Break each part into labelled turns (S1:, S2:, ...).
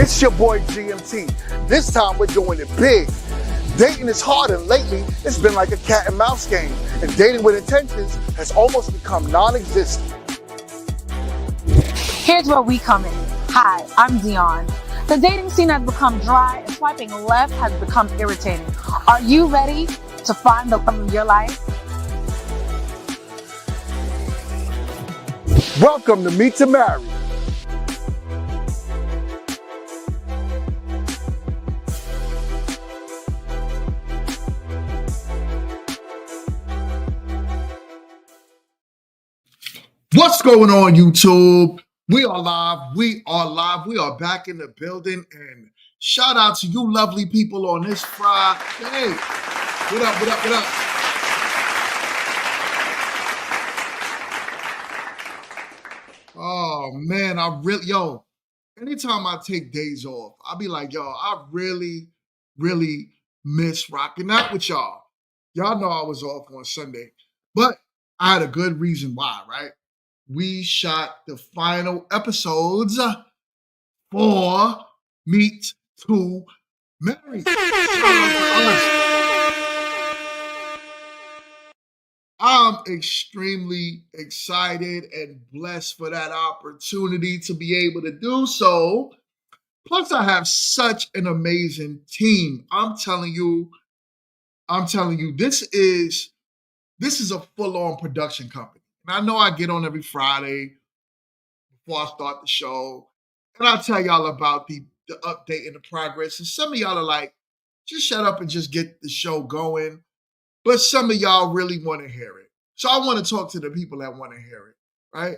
S1: It's your boy GMT. This time we're doing it big. Dating is hard, and lately it's been like a cat and mouse game, and dating with intentions has almost become non-existent.
S2: Here's where we come in. Hi, I'm Dion. The dating scene has become dry, and swiping left has become irritating. Are you ready to find the love of your life?
S1: Welcome to Meet to Marry. What's going on, YouTube? We are live. We are back in the building. And shout out to you lovely people on this Friday. What up, what up, what up? Oh, man, anytime I take days off, I'll be like, I really miss rocking out with y'all. Y'all know I was off on Sunday, but I had a good reason why, right? We shot the final episodes for Meet to Marry. I'm extremely excited and blessed for that opportunity to be able to do so. Plus, I have such an amazing team. I'm telling you, this is a full-on production company. And I know I get on every Friday before I start the show. And I'll tell y'all about the update and the progress. And some of y'all are like, just shut up and just get the show going. But some of y'all really want to hear it. So I want to talk to the people that want to hear it, right?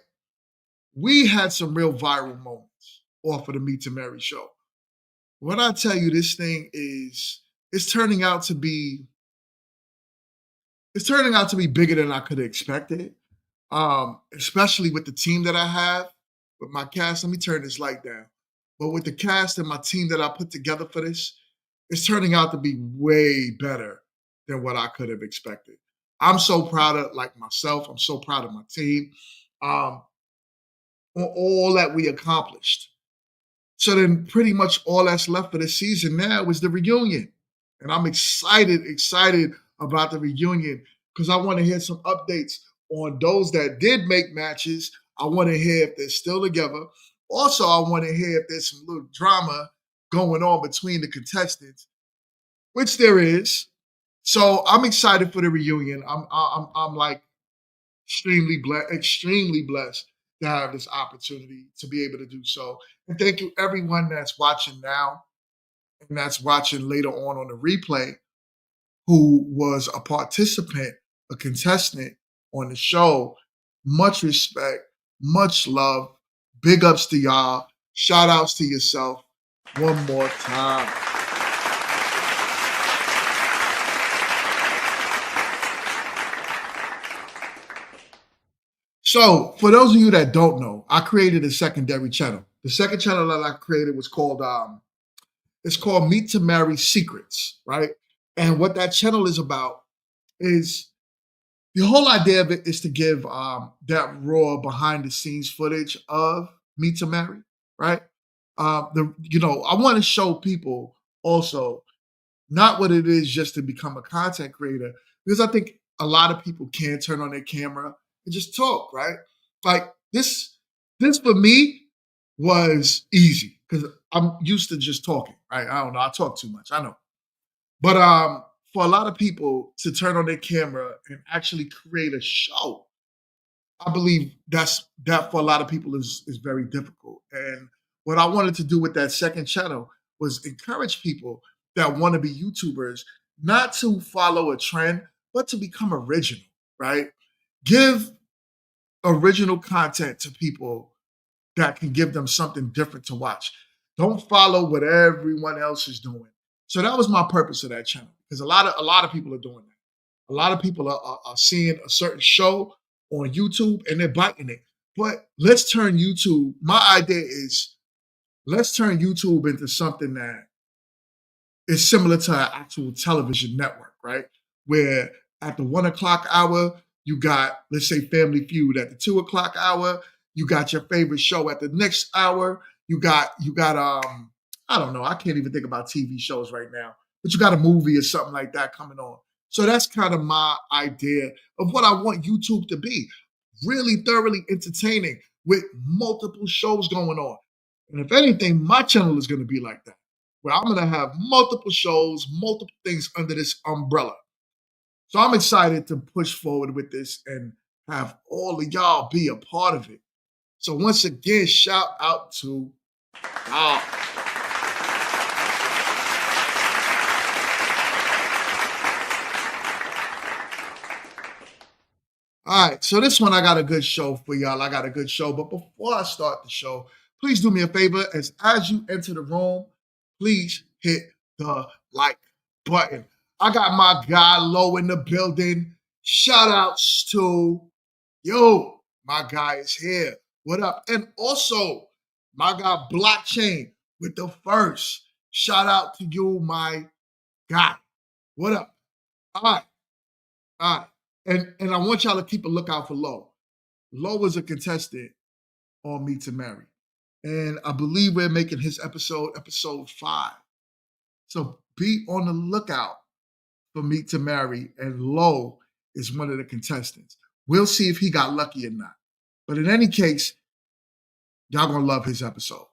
S1: We had some real viral moments off of the Meet to Mary show. When I tell you this thing it's turning out to be bigger than I could have expected. Especially with the team that I have, with my cast. Let me turn this light down. But with the cast and my team that I put together for this, it's turning out to be way better than what I could have expected. I'm so proud of like myself. I'm so proud of my team. Um, on all that we accomplished. So then pretty much all that's left for the season now is the reunion. And I'm excited about the reunion because I want to hear some updates on those that did make matches. I want to hear if they're still together. Also, I want to hear if there's some little drama going on between the contestants, which there is. So I'm excited for the reunion. I'm like extremely blessed to have this opportunity to be able to do so. And thank you everyone that's watching now and that's watching later on the replay who was a participant, a contestant on the show. Much respect, much love. Big ups to y'all. Shout outs to yourself one more time. So, for those of you that don't know, I created a secondary channel. The second channel that I created was called it's called Meet to Marry Secrets, right? And what that channel is about is the whole idea of it is to give that raw behind the scenes footage of Meet to Marry, right? I want to show people also not what it is just to become a content creator, because I think a lot of people can turn on their camera and just talk, right? Like this for me was easy because I'm used to just talking, right? I don't know, I talk too much, I know. But for a lot of people to turn on their camera and actually create a show, I believe that for a lot of people is very difficult. And what I wanted to do with that second channel was encourage people that want to be YouTubers not to follow a trend, but to become original, right? Give original content to people that can give them something different to watch. Don't follow what everyone else is doing. So that was my purpose of that channel because a lot of people are doing that. A lot of people are seeing a certain show on YouTube and they're biting it. But let's turn YouTube. My idea is let's turn YouTube into something that is similar to an actual television network, right? Where at the 1 o'clock hour, you got, let's say, Family Feud. At the 2 o'clock hour, you got your favorite show. At the next hour, you got I don't know, I can't even think about TV shows right now, but you got a movie or something like that coming on. So that's kind of my idea of what I want YouTube to be. Really thoroughly entertaining with multiple shows going on. And if anything, my channel is going to be like that, where I'm going to have multiple shows, multiple things under this umbrella. So I'm excited to push forward with this and have all of y'all be a part of it. So once again, shout out to y'all. All right, so this one I got a good show for y'all. I got a good show, but before I start the show, please do me a favor. As you enter the room, please hit the like button. I got my guy Low in the building. Shout outs to my guy is here. What up? And also my guy Blockchain with the first. Shout out to you, my guy. What up? All right. All right. And I want y'all to keep a lookout for Low. Low was a contestant on Meet to Marry. And I believe we're making his episode 5. So be on the lookout for Meet to Marry. And Low is one of the contestants. We'll see if he got lucky or not. But in any case, y'all gonna love his episode.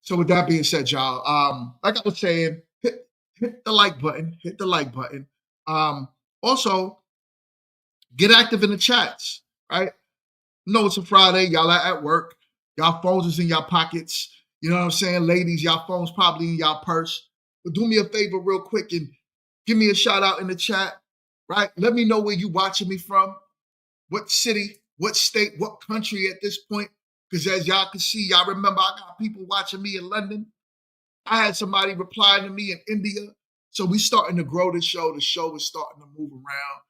S1: So with that being said, y'all, like I was saying, hit the like button. Hit the like button. Also, get active in the chats, right? No, it's a Friday. Y'all are at work. Y'all phones is in y'all pockets. You know what I'm saying? Ladies, y'all phones probably in y'all purse. But do me a favor real quick and give me a shout out in the chat, right? Let me know where you watching me from, what city, what state, what country at this point. Because as y'all can see, y'all remember I got people watching me in London. I had somebody reply to me in India. So we starting to grow the show. The show is starting to move around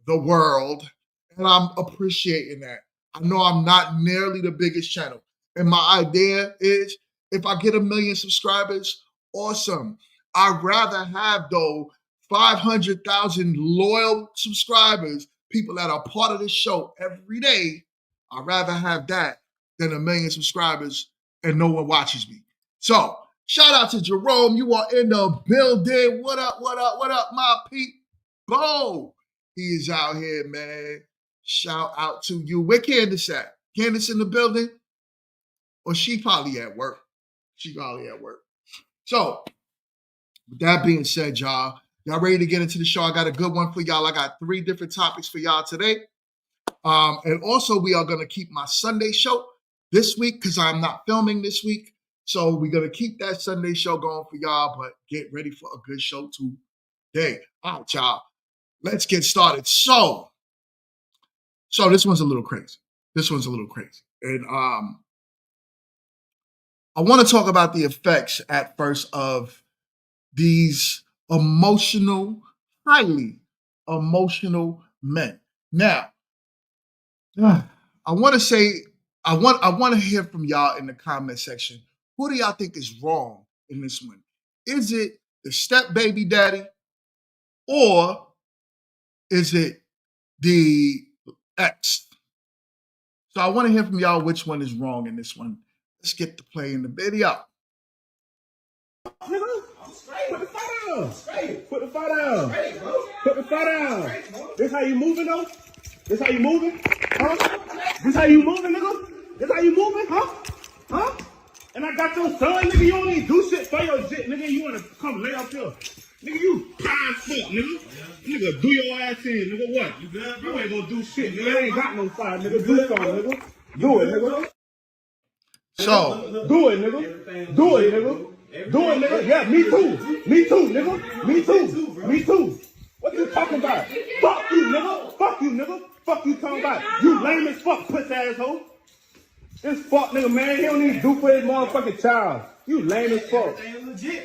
S1: the world. And I'm appreciating that. I know I'm not nearly the biggest channel. And my idea is if I get 1 million subscribers, awesome. I'd rather have, though, 500,000 loyal subscribers, people that are part of this show every day. I'd rather have that than 1 million subscribers and no one watches me. So, shout out to Jerome. You are in the building. What up, what up, what up, my people? He is out here, man. Shout out to you. Where Candace at? Candace in the building? Or she probably at work. She probably at work. So, with that being said, y'all ready to get into the show? I got a good one for y'all. I got 3 different topics for y'all today. And also, we are going to keep my Sunday show this week because I'm not filming this week. So, we're going to keep that Sunday show going for y'all, but get ready for a good show today. All right, y'all. Let's get started. So this one's a little crazy. And I want to talk about the effects at first of these highly emotional men. Now, I want to hear from y'all in the comment section. Who do y'all think is wrong in this one? Is it the step baby daddy or is it the ex? So I want to hear from y'all which one is wrong in this one. Let's get to play in the video.
S3: Nigga, put the fight down. Put the fight down. Put the fight down. This how you moving though? This how you moving? Huh? This how you moving, nigga? This how you moving? Huh? Huh? And I got your son, nigga. You don't even do shit for your shit, nigga. You wanna come lay up here. Nigga, you prime fuck, nigga. Nigga, do your ass in, nigga. What? You ain't gonna do shit, nigga. I ain't got no side, nigga. Do something, nigga. Do it, nigga.
S1: So,
S3: do it, nigga. Do it, nigga. Do it, nigga. Yeah, me too. Me too, nigga. Me too. Me too. What you talking about? Fuck you, nigga. Fuck you, nigga. Fuck you talking about? You lame as fuck, puss asshole. This fuck nigga, man, he don't even do for his motherfucking child. You lame as fuck.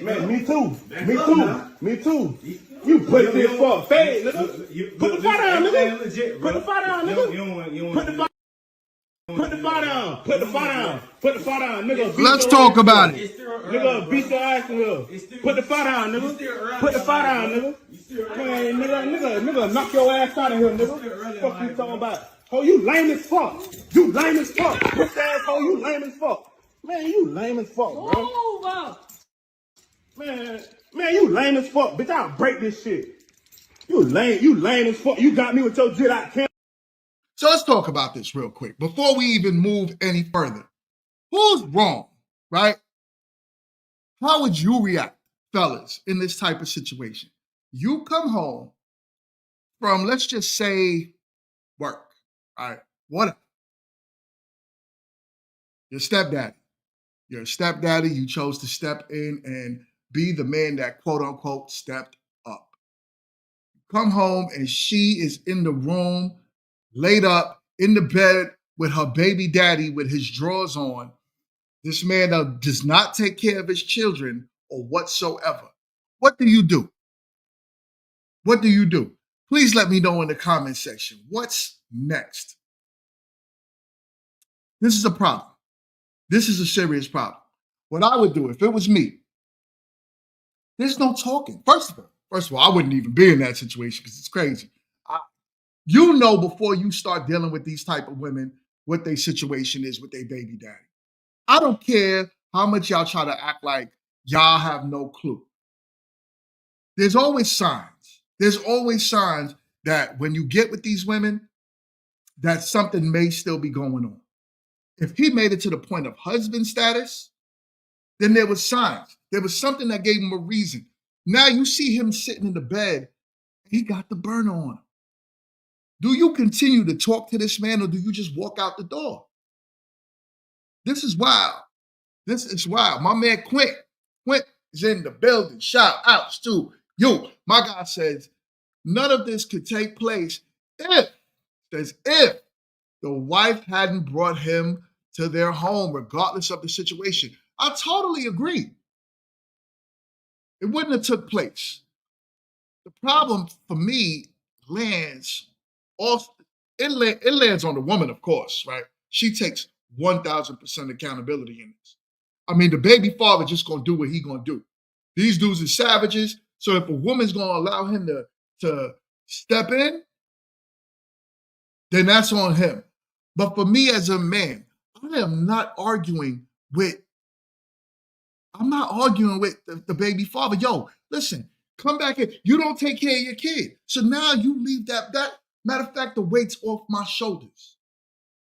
S3: Man, me too. Me too. Me too. You pussy as fuck. Fade, nigga. Put the fight down, nigga. Put the fight down, nigga. Put the fight. Put the fight down. Put the fight down. Put the fight down, nigga.
S1: Let's talk about it.
S3: Nigga, beat your ass in here. Put the fight down, nigga. Put the fight down, nigga. Man, nigga, knock your ass out of here, nigga. Fuck you talking about? Oh, you lame as fuck. You lame as fuck. This asshole, you lame as fuck. Man, you lame as fuck, bro. Man, you lame as fuck. Bitch, I'll break this shit. You lame as fuck. You got me with your Jedi camp.
S1: So let's talk about this real quick before we even move any further. Who's wrong, right? How would you react, fellas, in this type of situation? You come home from, let's just say, work, right? Whatever. Your stepdaddy. You're a stepdaddy. You chose to step in and be the man that, quote unquote, stepped up. Come home and she is in the room, laid up in the bed with her baby daddy with his drawers on. This man does not take care of his children or whatsoever. What do you do? What do you do? Please let me know in the comment section. What's next? This is a problem. This is a serious problem. What I would do if it was me, there's no talking. First of all, I wouldn't even be in that situation because it's crazy. You know before you start dealing with these type of women what their situation is with their baby daddy. I don't care how much y'all try to act like y'all have no clue. There's always signs. There's always signs that when you get with these women, that something may still be going on. If he made it to the point of husband status, then there was signs. There was something that gave him a reason. Now you see him sitting in the bed, he got the burner on him. Do you continue to talk to this man or do you just walk out the door? This is wild. This is wild. My man Quint is in the building. Shout outs to you. My guy says none of this could take place if the wife hadn't brought him to their home, regardless of the situation. I totally agree. It wouldn't have took place. The problem for me lands off. It lands on the woman, of course, right? She takes 1,000% accountability in this. I mean, the baby father just gonna do what he gonna do. These dudes are savages. So if a woman's gonna allow him to step in, then that's on him. But for me as a man, I am not arguing with. I'm not arguing with the baby father. Yo, listen, come back here. You don't take care of your kid. So now you leave that. Matter of fact, the weight's off my shoulders.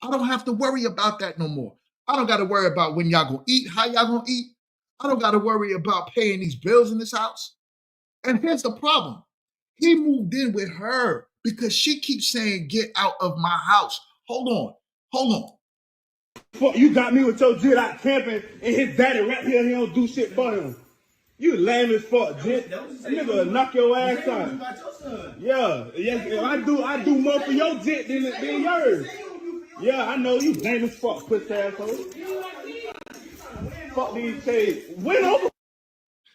S1: I don't have to worry about that no more. I don't got to worry about when y'all gonna eat, how y'all gonna eat. I don't got to worry about paying these bills in this house. And here's the problem. He moved in with her because she keeps saying, get out of my house. Hold on.
S3: Fuck, you got me with your jit out camping and his daddy right here, he don't do shit for him. You lame as fuck, jit. That nigga will knock your ass out. Yeah, if I do more for your jit than yours. Yeah, I know you lame as fuck, pussy asshole. Fuck these kids. Win over.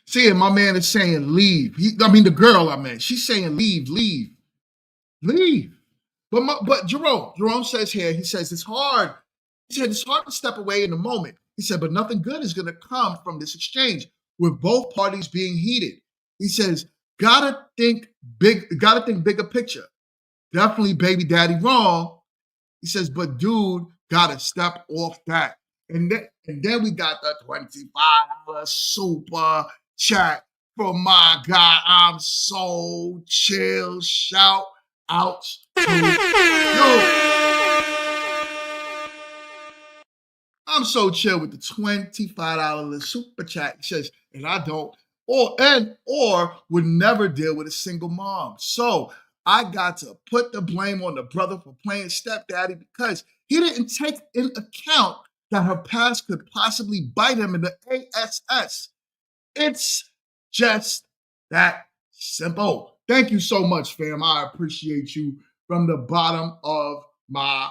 S1: See, my man is saying leave. The girl I meant, she's saying leave. But Jerome says here, he says it's hard. He said it's hard to step away in the moment. He said, but nothing good is going to come from this exchange with both parties being heated. He says, gotta think bigger picture. Definitely baby daddy wrong. He says, but dude, gotta step off that. And then we got the $25 super chat from my guy. I'm so chill. Shout out to you. I'm so chill with the $25 super chat. He says, and I don't, or would never deal with a single mom. So I got to put the blame on the brother for playing stepdaddy because he didn't take in account that her past could possibly bite him in the ass. It's just that simple. Thank you so much, fam. I appreciate you from the bottom of my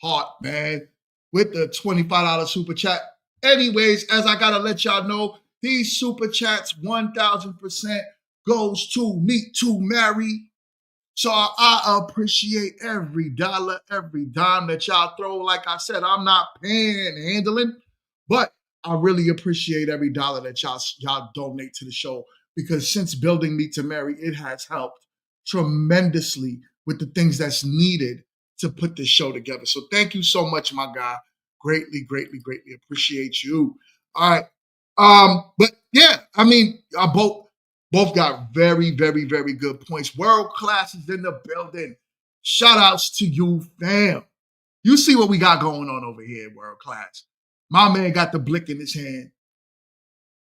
S1: heart, man, with the $25 super chat. Anyways, as I gotta let y'all know, these super chats 1,000% goes to Meet to Marry. So I appreciate every dollar, every dime that y'all throw. Like I said, I'm not panhandling, but I really appreciate every dollar that y'all donate to the show because since building Meet to Marry, it has helped tremendously with the things that's needed to put this show together. So thank you so much, my guy. Greatly appreciate you. All right. But yeah, I mean, both got very good points. World class is in the building. Shout outs to you, fam. You see what we got going on over here, world class. My man got the blick in his hand.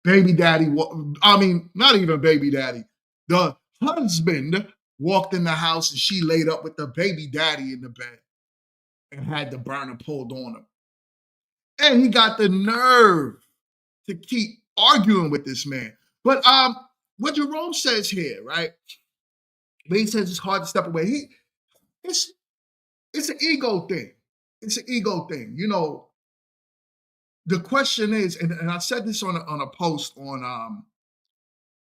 S1: Baby daddy, not even baby daddy. The husband walked in the house and she laid up with the baby daddy in the bed and had the burner pulled on him. And he got the nerve to keep arguing with this man. But what Jerome says here, right? When he says it's hard to step away, it's an ego thing. It's an ego thing. You know, the question is, and I said this on a post on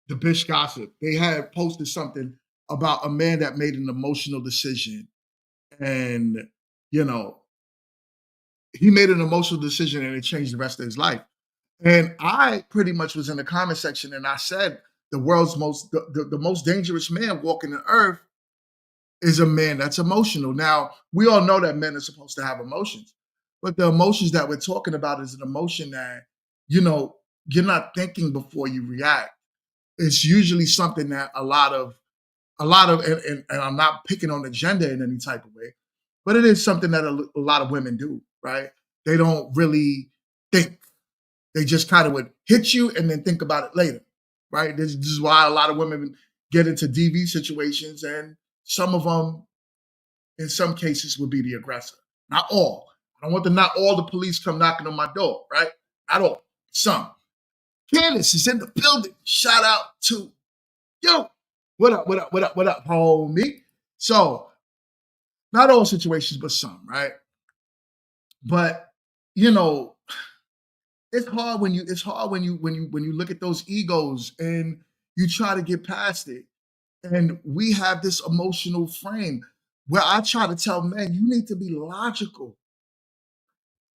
S1: the Bish Gossip. They had posted something about a man that made an emotional decision. And, you know, he made an emotional decision and it changed the rest of his life. And I pretty much was in the comment section and I said the world's the most dangerous man walking the earth is a man that's emotional. Now, we all know that men are supposed to have emotions, but the emotions that we're talking about is an emotion that, you know, you're not thinking before you react. It's usually something that a lot of, and I'm not picking on the gender in any type of way, but it is something that a lot of women do, right? They don't really think. They just kind of would hit you and then think about it later, right? This is why a lot of women get into DV situations, and some of them, in some cases, would be the aggressor. Not all. I don't want not all the police come knocking on my door, right? Not all. Some. Candace is in the building. Shout out to yo. What up, what up, what up, what up, homie? So, not all situations, but some, right? But you know, it's hard when you look at those egos and you try to get past it. And we have this emotional frame where I try to tell men, you need to be logical.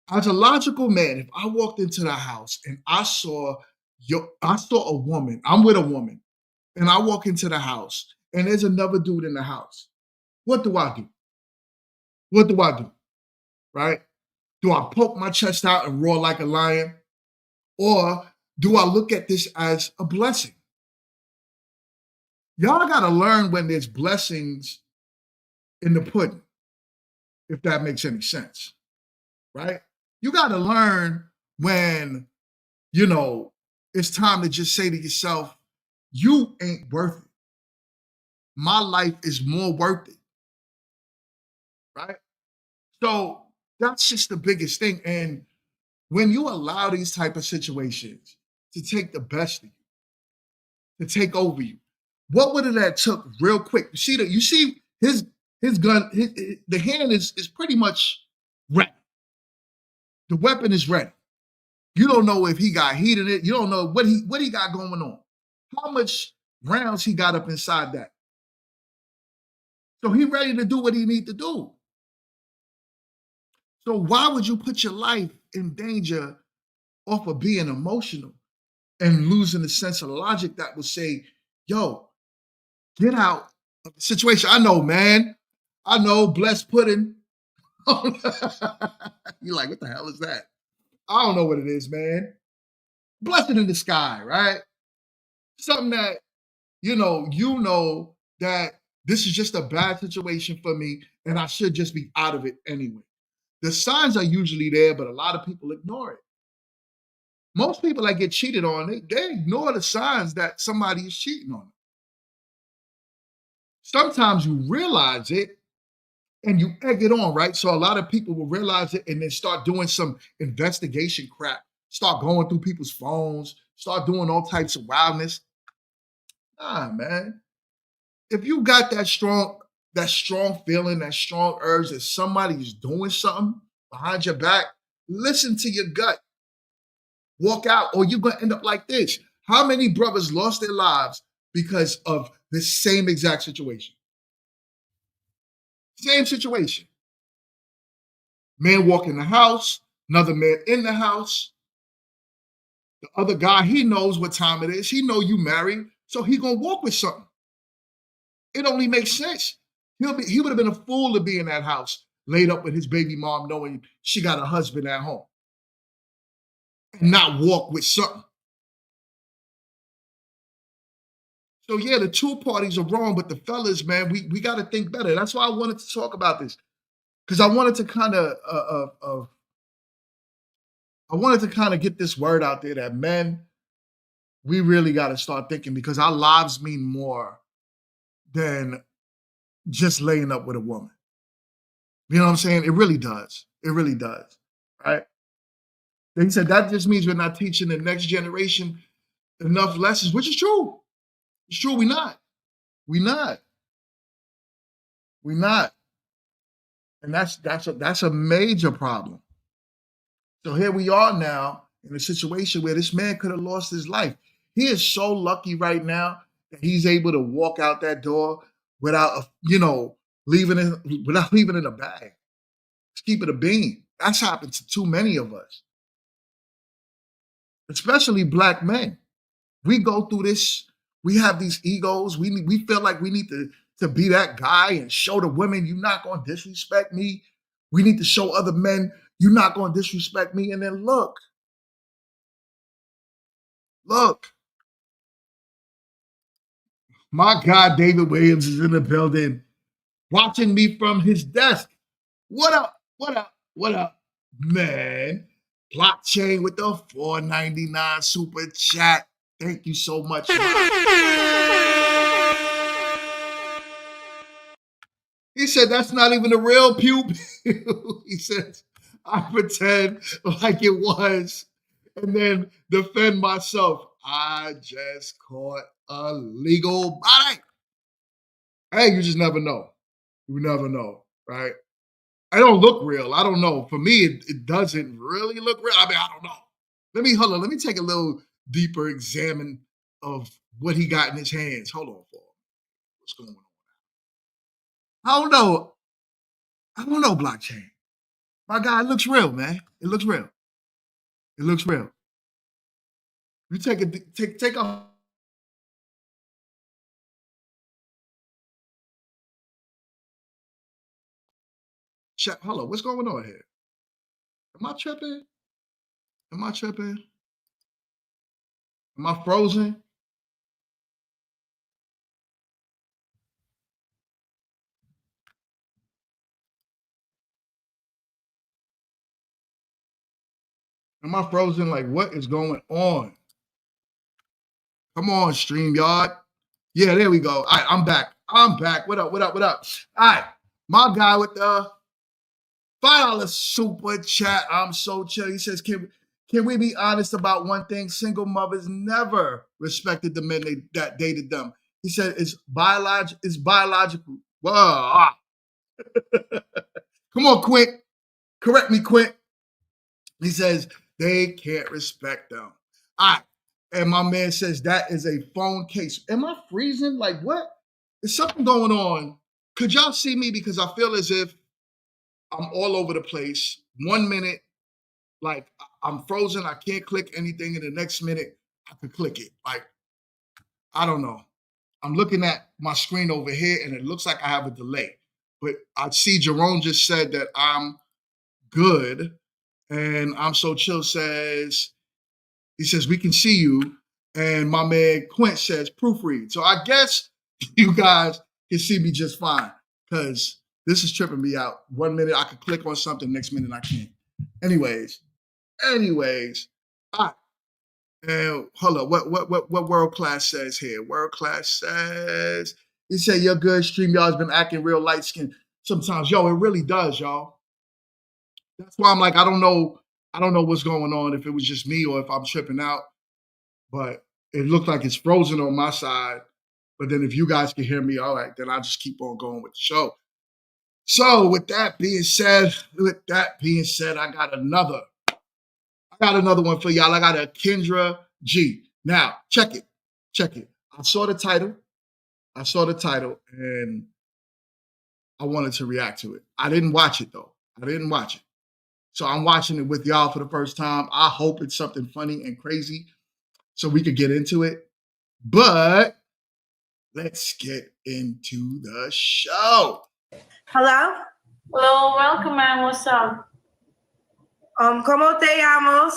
S1: As a logical man, if I walked into the house and I saw a woman, I'm with a woman, and I walk into the house and there's another dude in the house, what do I do? What do I do? Right? Do I poke my chest out and roar like a lion? Or do I look at this as a blessing? Y'all got to learn when there's blessings in the pudding, if that makes any sense, right? You got to learn when, it's time to just say to yourself, you ain't worth it. My life is more worth it, right? So that's just the biggest thing. And when you allow these type of situations to take the best of you, to take over you, what would have that took real quick? You see his gun, the hand is pretty much ready. The weapon is ready. You don't know if he got heat in it. You don't know what he got going on. How much rounds he got up inside that. So he ready to do what he need to do. So why would you put your life in danger off of being emotional and losing the sense of logic that would say, yo, get out of the situation. I know, man. I know, blessed pudding. You're like, what the hell is that? I don't know what it is, man. Blessing in the sky, right? Something that, you know that this is just a bad situation for me and I should just be out of it anyway. The signs are usually there, but a lot of people ignore it. Most people that get cheated on, they ignore the signs that somebody is cheating on them. Sometimes you realize it and you egg it on, right? So a lot of people will realize it and then start doing some investigation crap, start going through people's phones, start doing all types of wildness. Nah, man. If you got that strong feeling, that strong urge that somebody's doing something behind your back, listen to your gut. Walk out, or you're gonna end up like this. How many brothers lost their lives because of the same exact situation? Same situation. Man walk in the house, another man in the house. The other guy, he knows what time it is. He know you married, so he gonna walk with something. It only makes sense. He would have been a fool to be in that house, laid up with his baby mom, knowing she got a husband at home, and not walk with something. So yeah, the two parties are wrong, but the fellas, man, we got to think better. That's why I wanted to talk about this, because I wanted to kind of get this word out there that men, we really got to start thinking, because our lives mean more than just laying up with a woman. You know what I'm saying? It really does. It really does. Right? They said that just means we're not teaching the next generation enough lessons, which is true. It's true. We're not. We're not. We're not. And that's a major problem. So here we are now in a situation where this man could have lost his life. He is so lucky right now that he's able to walk out that door without leaving in a bag. Just keep it a bean. That's happened to too many of us, especially Black men. We go through this. We have these egos. We feel like we need to be that guy and show the women, you're not going to disrespect me. We need to show other men, you're not going to disrespect me. And then look, my God, David Williams is in the building, watching me from his desk. What up? What up? What up, man? Blockchain with the $4.99 super chat. Thank you so much. He said, that's not even a real pew pew. He says, I pretend like it was, and then defend myself. I just caught a legal body. Hey, you just never know. You never know, right? I don't look real. I don't know. For me, it doesn't really look real. I mean, I don't know. Hold on. Let me take a little deeper examine of what he got in his hands. Hold on, Paul. What's going on? I don't know. I don't know, blockchain. My guy, it looks real, man. It looks real. It looks real. You take a check. Hold on. What's going on here? Am I tripping? Am I tripping? Am I frozen? Am I frozen? Like, what is going on? Come on, StreamYard. Yeah, there we go. All right, I'm back. I'm back. What up? What up? What up? All right, my guy with the $5 super chat. I'm so chill. He says, can we be honest about one thing? Single mothers never respected the men that dated them. He said, it's biological. Whoa. Come on, Quint. Correct me, Quint. He says, they can't respect them. All right. And my man says, that is a phone case. Am I freezing? Like, what? There's something going on. Could y'all see me? Because I feel as if I'm all over the place. 1 minute, like, I'm frozen. I can't click anything. In the next minute, I could click it. Like, I don't know. I'm looking at my screen over here, and it looks like I have a delay. But I see Jerome just said that I'm good. And I'm so chill says, he says, we can see you. And my man Quint says, proofread. So I guess you guys can see me just fine because this is tripping me out. 1 minute I could click on something, next minute I can't. Anyways. All right. And hold up, what World Class says here? World Class says, he said, you're good. StreamYard's been acting real light skinned sometimes. Yo, it really does, y'all. That's why I'm like, I don't know what's going on, if it was just me or if I'm tripping out. But it looked like it's frozen on my side. But then if you guys can hear me, all right, then I'll just keep on going with the show. So with that being said, I got another one for y'all. I got a Kendra G. Now, check it. I saw the title, and I wanted to react to it. I didn't watch it, though. So I'm watching it with y'all for the first time. I hope it's something funny and crazy so we could get into it. But let's get into the show.
S4: Hello?
S5: Hello, welcome, man. What's up?
S4: ¿Cómo te llamas?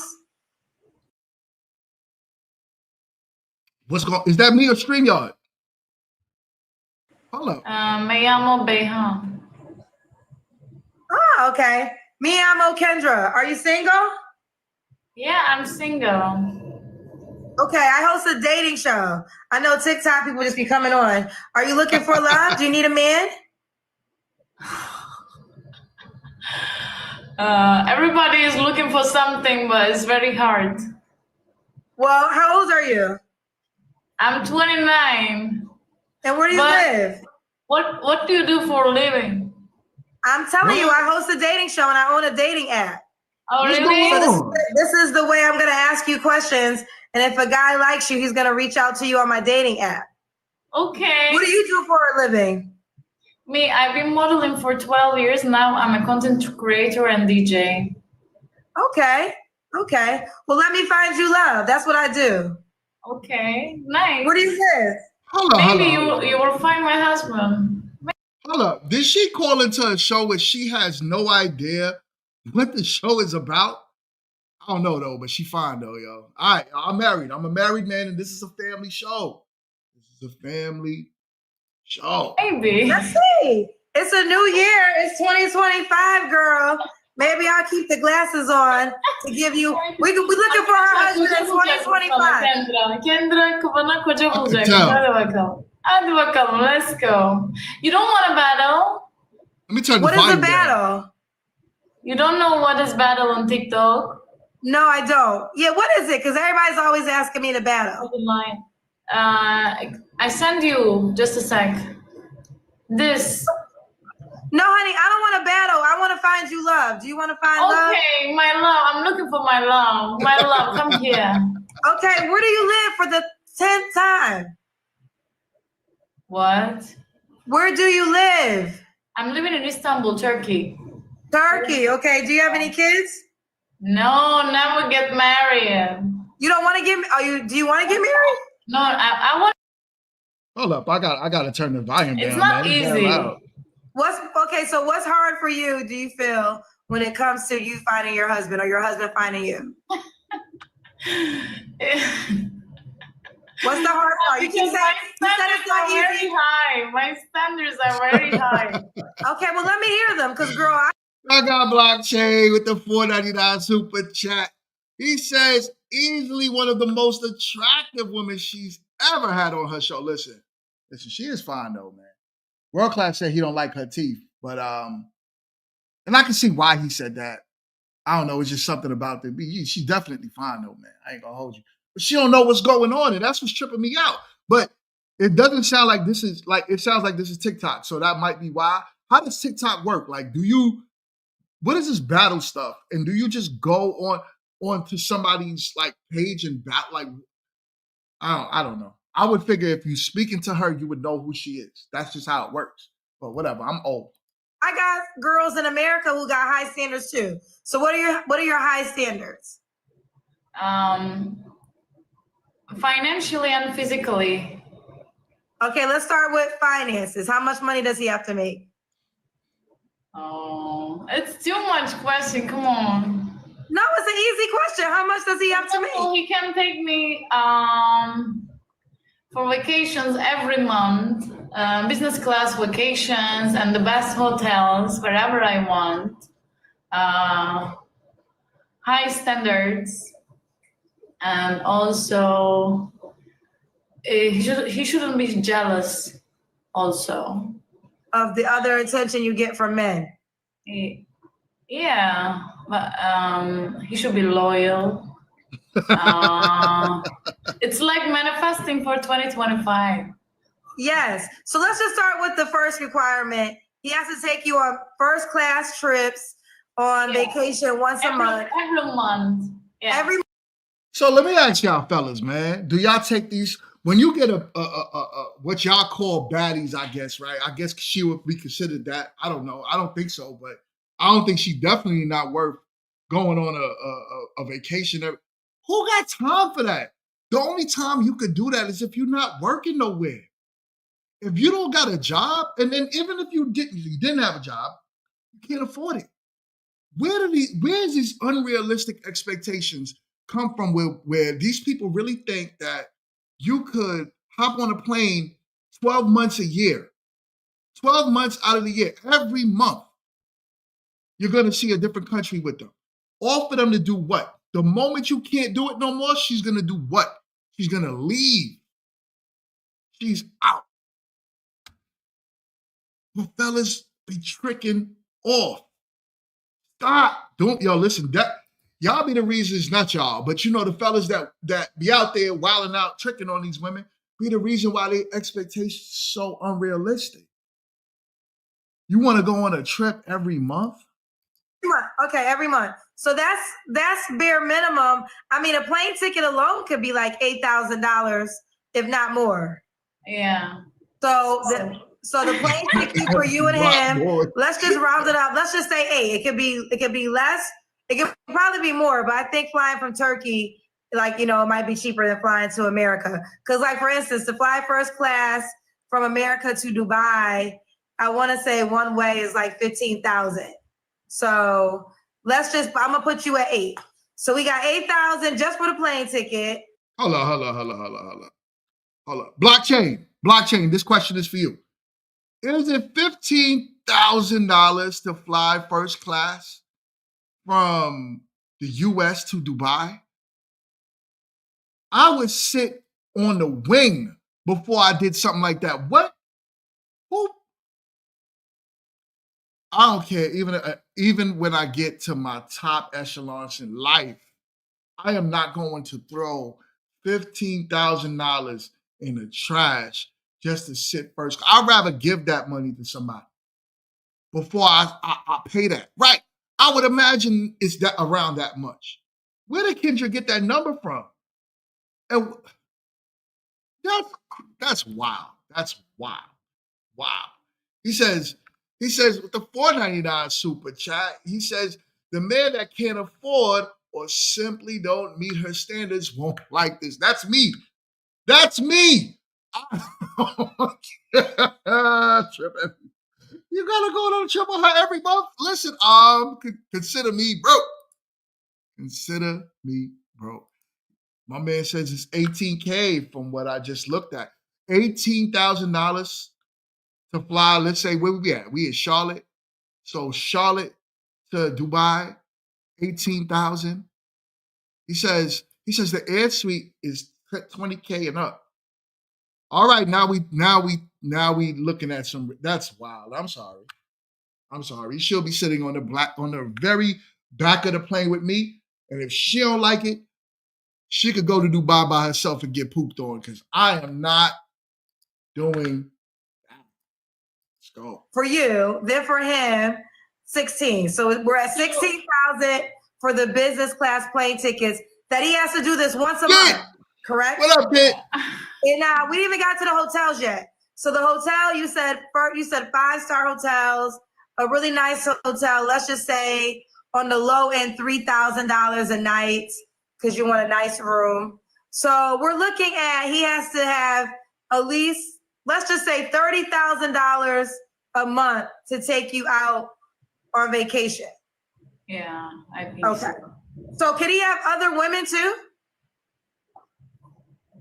S1: Is that me or StreamYard? Hello.
S5: Me llamo Behan.
S4: Oh, okay. Me llamo Kendra. Are you single?
S5: Yeah, I'm single.
S4: Okay, I host a dating show. I know TikTok people just be coming on. Are you looking for love? Do you need a man?
S5: Everybody is looking for something, but it's very hard.
S4: Well, how old are you?
S5: I'm 29.
S4: And where do you live?
S5: What do you do for a living?
S4: I'm telling you, I host a dating show and I own a dating app.
S5: Oh, really?
S4: So this is the way I'm going to ask you questions. And if a guy likes you, he's going to reach out to you on my dating app.
S5: Okay.
S4: What do you do for a living?
S5: Me, I've been modeling for 12 years now. I'm a content creator and DJ.
S4: Okay. Well, let me find you love. That's what I do.
S5: Okay, nice.
S4: Where do you live?
S5: Maybe you will find my husband.
S1: Hold up. Did she call into a show where she has no idea what the show is about? I don't know, though, but she fine, though, yo. All right, I'm married. I'm a married man, and this is a family show.
S5: Maybe.
S4: Let's see. It's a new year. It's 2025, girl. Maybe I'll keep the glasses on to give you. We're looking for her husband in 2025.
S5: Kendra, kafana koca bulacak. Hadi bakalım. Let's go. You don't want a battle?
S1: Let me turn
S4: What
S1: the volume
S4: is a battle?
S5: You don't know what is battle on TikTok?
S4: No, I don't. Yeah, what is it? Because everybody's always asking me to battle.
S5: I send you just a sec. This.
S4: No, honey, I don't want to battle. I want to find you love. Do you want to find love?
S5: Okay, my love. I'm looking for my love. My love, come here.
S4: Okay, where do you live for the 10th time?
S5: What?
S4: Where do you live?
S5: I'm living in Istanbul, Turkey.
S4: Turkey. Okay. Do you have any kids?
S5: No, never get married.
S4: You don't want to get? Do you want to get married?
S5: No, I want.
S1: Hold up, I got to turn the volume down.
S5: It's not
S1: man.
S5: easy.
S4: So what's hard for you? Do you feel when it comes to you finding your husband or your husband finding you? What's the hard part? You said it's not easy.
S5: Very high. My standards are very high.
S4: Okay, well let me hear them, because girl,
S1: I got Blockchain with the $4.99 super chat. He says easily one of the most attractive women she's ever had on her show. Listen, she is fine though, man. World Class said he don't like her teeth, but and I can see why he said that. I don't know, it's just something about the she's definitely fine though, man. I ain't gonna hold you. But she don't know what's going on, and that's what's tripping me out. But it doesn't sound like this is it sounds like this is TikTok. So that might be why. How does TikTok work? Like, what is this battle stuff? And do you just go onto somebody's like page and battle? Like, I don't know. I would figure if you speaking to her, you would know who she is. That's just how it works. But whatever, I'm old.
S4: I got girls in America who got high standards too. So what are your high standards?
S5: Financially and physically.
S4: Okay, let's start with finances. How much money does he have to make?
S5: Oh, it's too much question. Come on.
S4: No, it's an easy question. How much does he have to make?
S5: He can take me for vacations every month, business class vacations and the best hotels wherever I want. High standards, and also he shouldn't be jealous. Also,
S4: of the other attention you get from men.
S5: Yeah, but he should be loyal. It's like manifesting for 2025.
S4: Yes. So let's just start with the first requirement. He has to take you on first class trips on vacation once a month.
S5: Every month. Yeah.
S1: So let me ask y'all fellas, man. Do y'all take these when you get a what y'all call baddies, I guess, right? I guess she would be considered that. I don't know. I don't think so, but I don't think she definitely not worth going on a vacation. Who got time for that? The only time you could do that is if you're not working nowhere. If you don't got a job, and then even if you didn't have a job, you can't afford it. Where's these unrealistic expectations come from where these people really think that you could hop on a plane 12 months a year, 12 months out of the year, every month, you're going to see a different country with them. All for them to do what? The moment you can't do it no more, she's going to do what? She's going to leave. She's out. But fellas be tricking off. Stop. Listen, y'all be the reasons, not y'all, but you know the fellas that be out there wilding out, tricking on these women, be the reason why their expectations so unrealistic. You want to go on a trip every month?
S4: Okay, every month. So that's bare minimum. I mean, a plane ticket alone could be like $8,000, if not more.
S5: Yeah.
S4: So the plane ticket for you and him, let's just round it up. Let's just say 8. It could be less. It could probably be more, but I think flying from Turkey, it might be cheaper than flying to America. Because like, for instance, to fly first class from America to Dubai, I want to say one way is like 15,000. So I'm gonna put you at 8. So we got 8,000 just for the plane ticket.
S1: Hold on. Blockchain, this question is for you. Is it $15,000 to fly first class from the US to Dubai? I would sit on the wing before I did something like that. What? Who? I don't care. Even when I get to my top echelons in life, I am not going to throw $15,000 in the trash just to sit first. I'd rather give that money to somebody before I pay that. Right. I would imagine it's that around that much. Where did Kendra get that number from? And that's wild. That's wild. Wow. He says with the $4.99 super chat, he says the man that can't afford or simply don't meet her standards won't like this. That's me. That's me. Tripping. You gotta go on a trip with her every month. Listen, consider me broke. Consider me broke. My man says it's $18K from what I just looked at. $18,000 to fly. Let's say where we at? We in Charlotte. So Charlotte to Dubai, 18,000. He says the air suite is 20K and up. All right, now we looking at some. That's wild. I'm sorry. She'll be sitting on the very back of the plane with me, and if she don't like it, she could go to Dubai by herself and get pooped on because I am not doing that. Let's go.
S4: For you, then for him, 16. So we're at 16,000 for the business class plane tickets that he has to do this once a month, correct?
S1: What up, kid?
S4: And we didn't even got to the hotels yet. So the hotel, you said 5-star hotels, a really nice hotel. Let's just say on the low end, $3,000 a night because you want a nice room. So we're looking at, he has to have at least, let's just say $30,000 a month to take you out on vacation.
S5: Yeah, I think
S4: okay. So can he have other women too?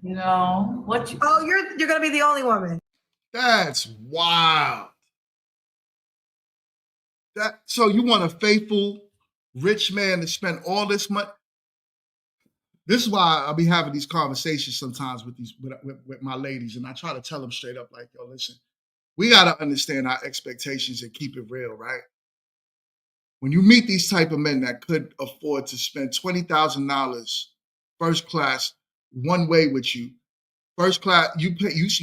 S5: No.
S4: Oh, you're gonna be the only woman.
S1: That's wild. So you want a faithful, rich man to spend all this money? This is why I'll be having these conversations sometimes with my ladies, and I try to tell them straight up, like, yo, listen, we gotta understand our expectations and keep it real, right? When you meet these type of men that could afford to spend $20,000 first class one way with you, first class, you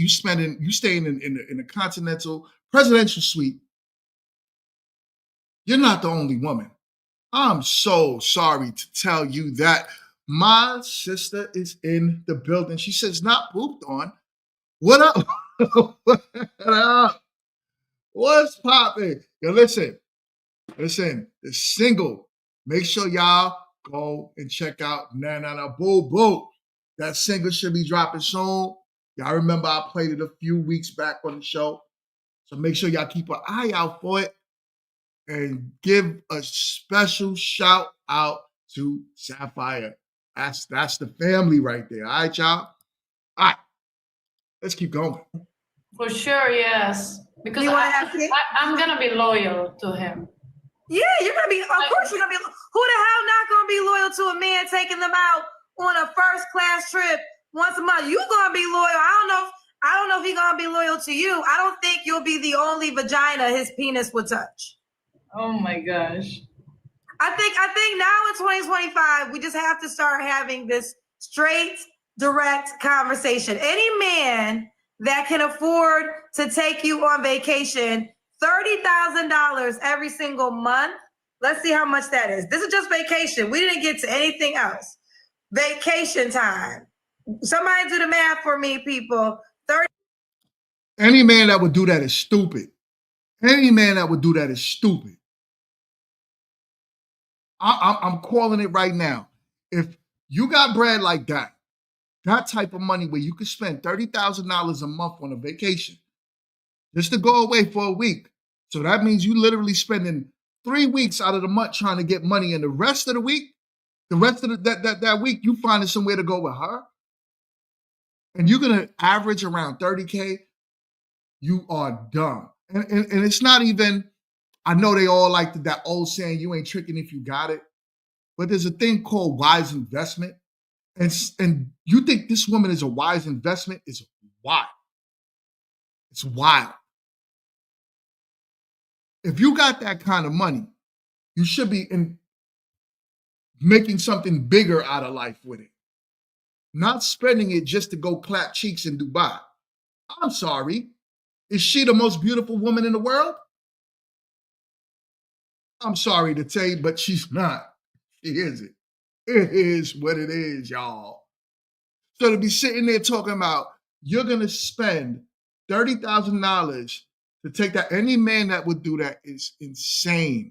S1: staying in a continental presidential suite. You're not the only woman. I'm so sorry to tell you that my sister is in the building. She says, not pooped on. What up? What up? What's popping? Yo, listen, the single. Make sure y'all go and check out Na Na Na Boo Boo. That single should be dropping soon. Y'all remember I played it a few weeks back on the show. So make sure y'all keep an eye out for it and give a special shout out to Sapphire. That's the family right there. All right, y'all? All right. Let's keep going.
S5: For sure, yes. Because I'm going to be loyal to him.
S4: Yeah, you're going to be, of course you're going to be. Who the hell not going to be loyal to a man taking them out on a first class trip once a month? You going to be loyal. I don't know if he's going to be loyal to you. I don't think you'll be the only vagina his penis would touch.
S5: Oh my gosh.
S4: I think now in 2025, we just have to start having this straight, direct conversation. Any man that can afford to take you on vacation, $30,000 every single month. Let's see how much that is. This is just vacation. We didn't get to anything else. Vacation time. Somebody do the math for me, people.
S1: Any man that would do that is stupid. Any man that would do that is stupid. I'm calling it right now. If you got bread like that type of money where you could spend $30,000 a month on a vacation just to go away for a week. So that means you literally spending 3 weeks out of the month trying to get money, and the rest of the week, that week, you finding somewhere to go with her, and you're gonna average around 30K. You are dumb, and it's not even. I know they all like that old saying, you ain't tricking if you got it. But there's a thing called wise investment. And you think this woman is a wise investment? It's wild. It's wild. If you got that kind of money, you should be making something bigger out of life with it. Not spending it just to go clap cheeks in Dubai. I'm sorry. Is she the most beautiful woman in the world? I'm sorry to tell you, but she's not. She isn't. It is what it is, y'all. So to be sitting there talking about you're going to spend $30,000 to take that, any man that would do that is insane.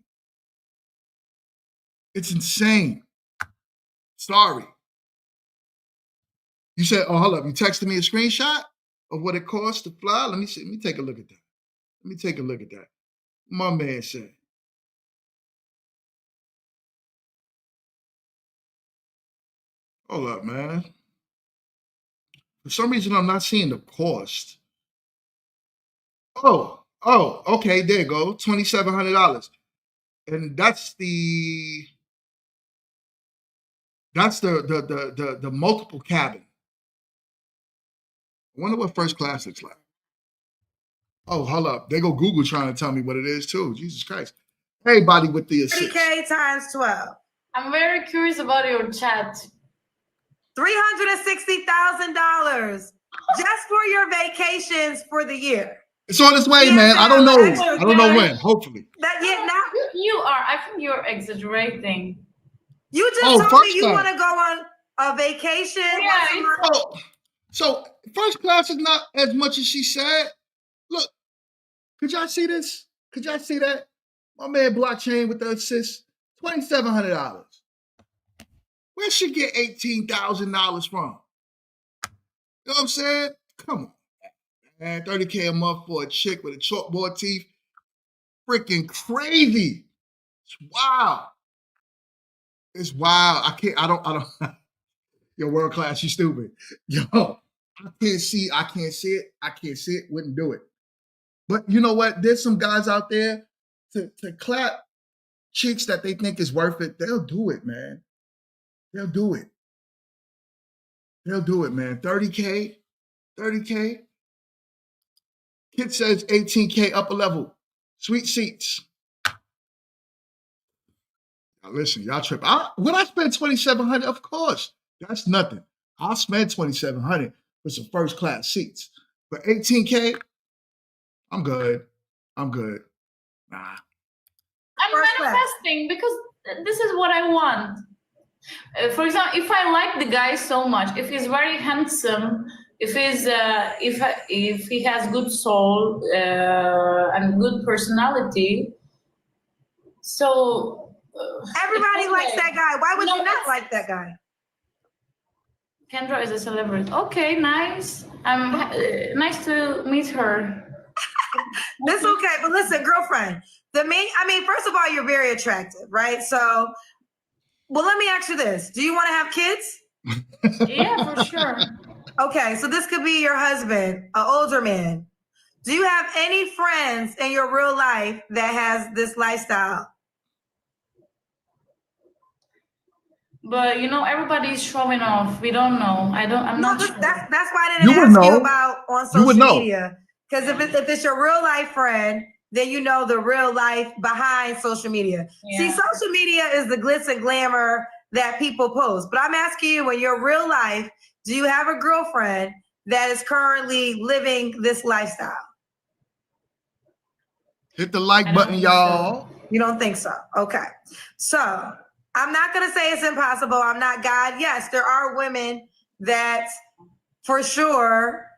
S1: It's insane. Sorry. You said, oh, hold up. You texted me a screenshot of what it costs to fly? Let me see. Let me take a look at that. Let me take a look at that. My man said. Hold up, man. For some reason, I'm not seeing the cost. Oh, okay. There you go. $2,700. And that's the multiple cabin. I wonder what first class looks like. Oh, hold up. They go Google trying to tell me what it is too. Jesus Christ. Everybody with the assist.
S4: 30K times 12.
S5: I'm very curious about your chat.
S4: $360,000 just for your vacations for the year.
S1: It's on its way, man. I don't know. I don't know when. Hopefully.
S4: That yet now
S5: you are. I think you're exaggerating.
S4: You just told me you want to go on a vacation.
S5: Yeah.
S1: So first class is not as much as she said. Look, could y'all see this? Could y'all see that? My man Blockchain with the assist, $2,700. Where she get $18,000 from? You know what I'm saying? Come on, man. $30K a month for a chick with a chalkboard teeth. Freaking crazy. It's wild. It's wild. I don't. Yo, world class, you stupid. Yo, I can't see it. Wouldn't do it. But you know what? There's some guys out there to clap chicks that they think is worth it. They'll do it, man. They'll do it. They'll do it, man. 30K. Kid says 18K upper level. Sweet seats. Now listen, y'all trip. Would I spend $2,700? Of course. That's nothing. I'll spend $2,700 for some first class seats. But 18K, I'm good. Nah.
S5: I'm manifesting because this is what I want. For example, if I like the guy so much, if he's very handsome, if he has good soul and good personality, so
S4: everybody likes that guy. Why would you not like that guy?
S5: Kendra is a celebrity. Okay, nice. Nice to meet her.
S4: That's okay, but listen, girlfriend. First of all, you're very attractive, right? So, well, let me ask you this: do you want to have kids?
S5: Yeah, for sure.
S4: Okay, so this could be your husband, an older man. Do you have any friends in your real life that has this lifestyle?
S5: But everybody's showing off. We don't know. I'm not sure.
S4: That's why I didn't ask you about on social media. Because if it's your real life friend, then you know the real life behind social media. Yeah. See, social media is the glitz and glamour that people post. But I'm asking you, in your real life, do you have a girlfriend that is currently living this lifestyle?
S1: Hit the like button, y'all.
S4: You don't think so? Okay. So I'm not going to say it's impossible. I'm not God. Yes, there are women that for sure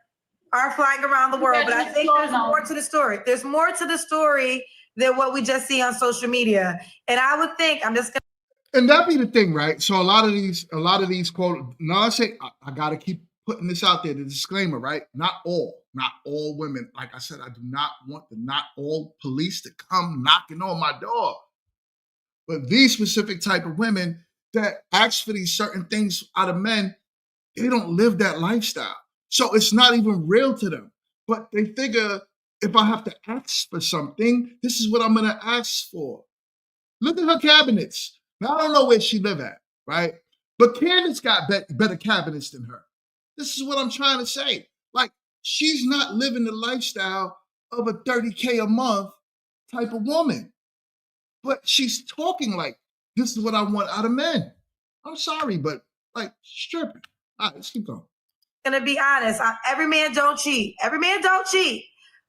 S4: are flying around the world, but I think there's more to the story. There's more to the story than what we just see on social media. And I would think,
S1: and that be the thing, right? So a lot of these quote, now I say, I got to keep putting this out there, the disclaimer, right? Not all women. Like I said, I do not want not all police to come knocking on my door. But these specific type of women that ask for these certain things out of men, they don't live that lifestyle. So it's not even real to them. But they figure if I have to ask for something, this is what I'm going to ask for. Look at her cabinets. Now, I don't know where she live at, right? But Candace got better cabinets than her. This is what I'm trying to say. Like, she's not living the lifestyle of a $30K a month type of woman. But she's talking like, this is what I want out of men. I'm sorry, but like, stripping. All right, let's keep going.
S4: Gonna be honest. Every man don't cheat. Every man don't cheat.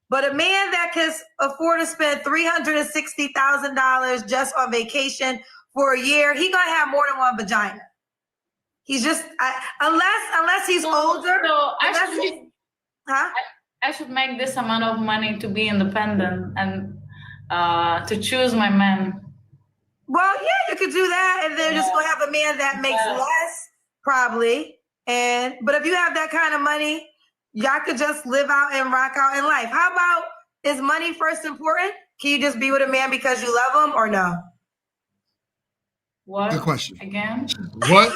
S4: But a man that can afford to spend $360,000 just on vacation for a year, he gonna have more than one vagina. He's just unless he's older.
S5: So
S4: huh?
S5: I should make this amount of money to be independent and to choose my man.
S4: Well, yeah, you could do that, and then just go have a man that makes less, probably. But if you have that kind of money, y'all could just live out and rock out in life. How about, is money first important? Can you just be with a man because you love him, or no?
S5: What?
S1: Good question.
S5: Again?
S1: What?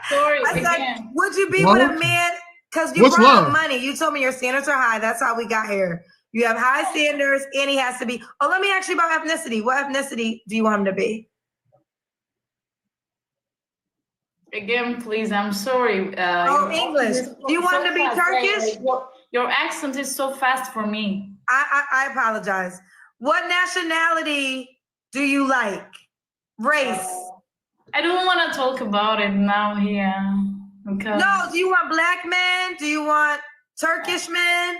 S5: Sorry,
S4: I said,
S5: again.
S4: would you be with a man because you
S1: What's
S4: brought
S1: love?
S4: up money? You told me your standards are high. That's how we got here. You have high standards, and he has to be. Oh, let me ask you about ethnicity. What ethnicity do you want him to be?
S5: Again, please, I'm sorry.
S4: English. Do you want him to be Turkish?
S5: Your accent is so fast for me.
S4: I apologize. What nationality do you like? Race?
S5: I don't want to talk about it now here. Because
S4: No, do you want black men? Do you want Turkish men?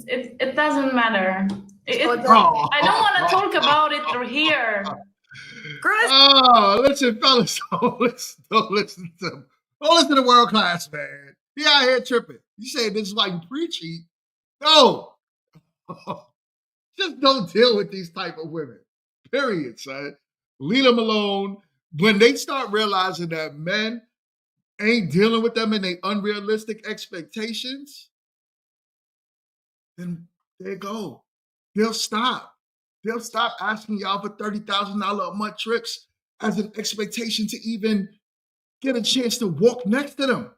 S5: it doesn't matter. I don't want to talk about it here.
S1: Oh, listen, fellas, don't listen to him. Don't listen to world class, man. He out here tripping. You say this is why you preachy. No. Just don't deal with these type of women. Period, son. Leave them alone. When they start realizing that men ain't dealing with them in their unrealistic expectations, then there you go. They'll stop. They'll stop asking y'all for $30,000 a month trips as an expectation to even get a chance to walk next to them.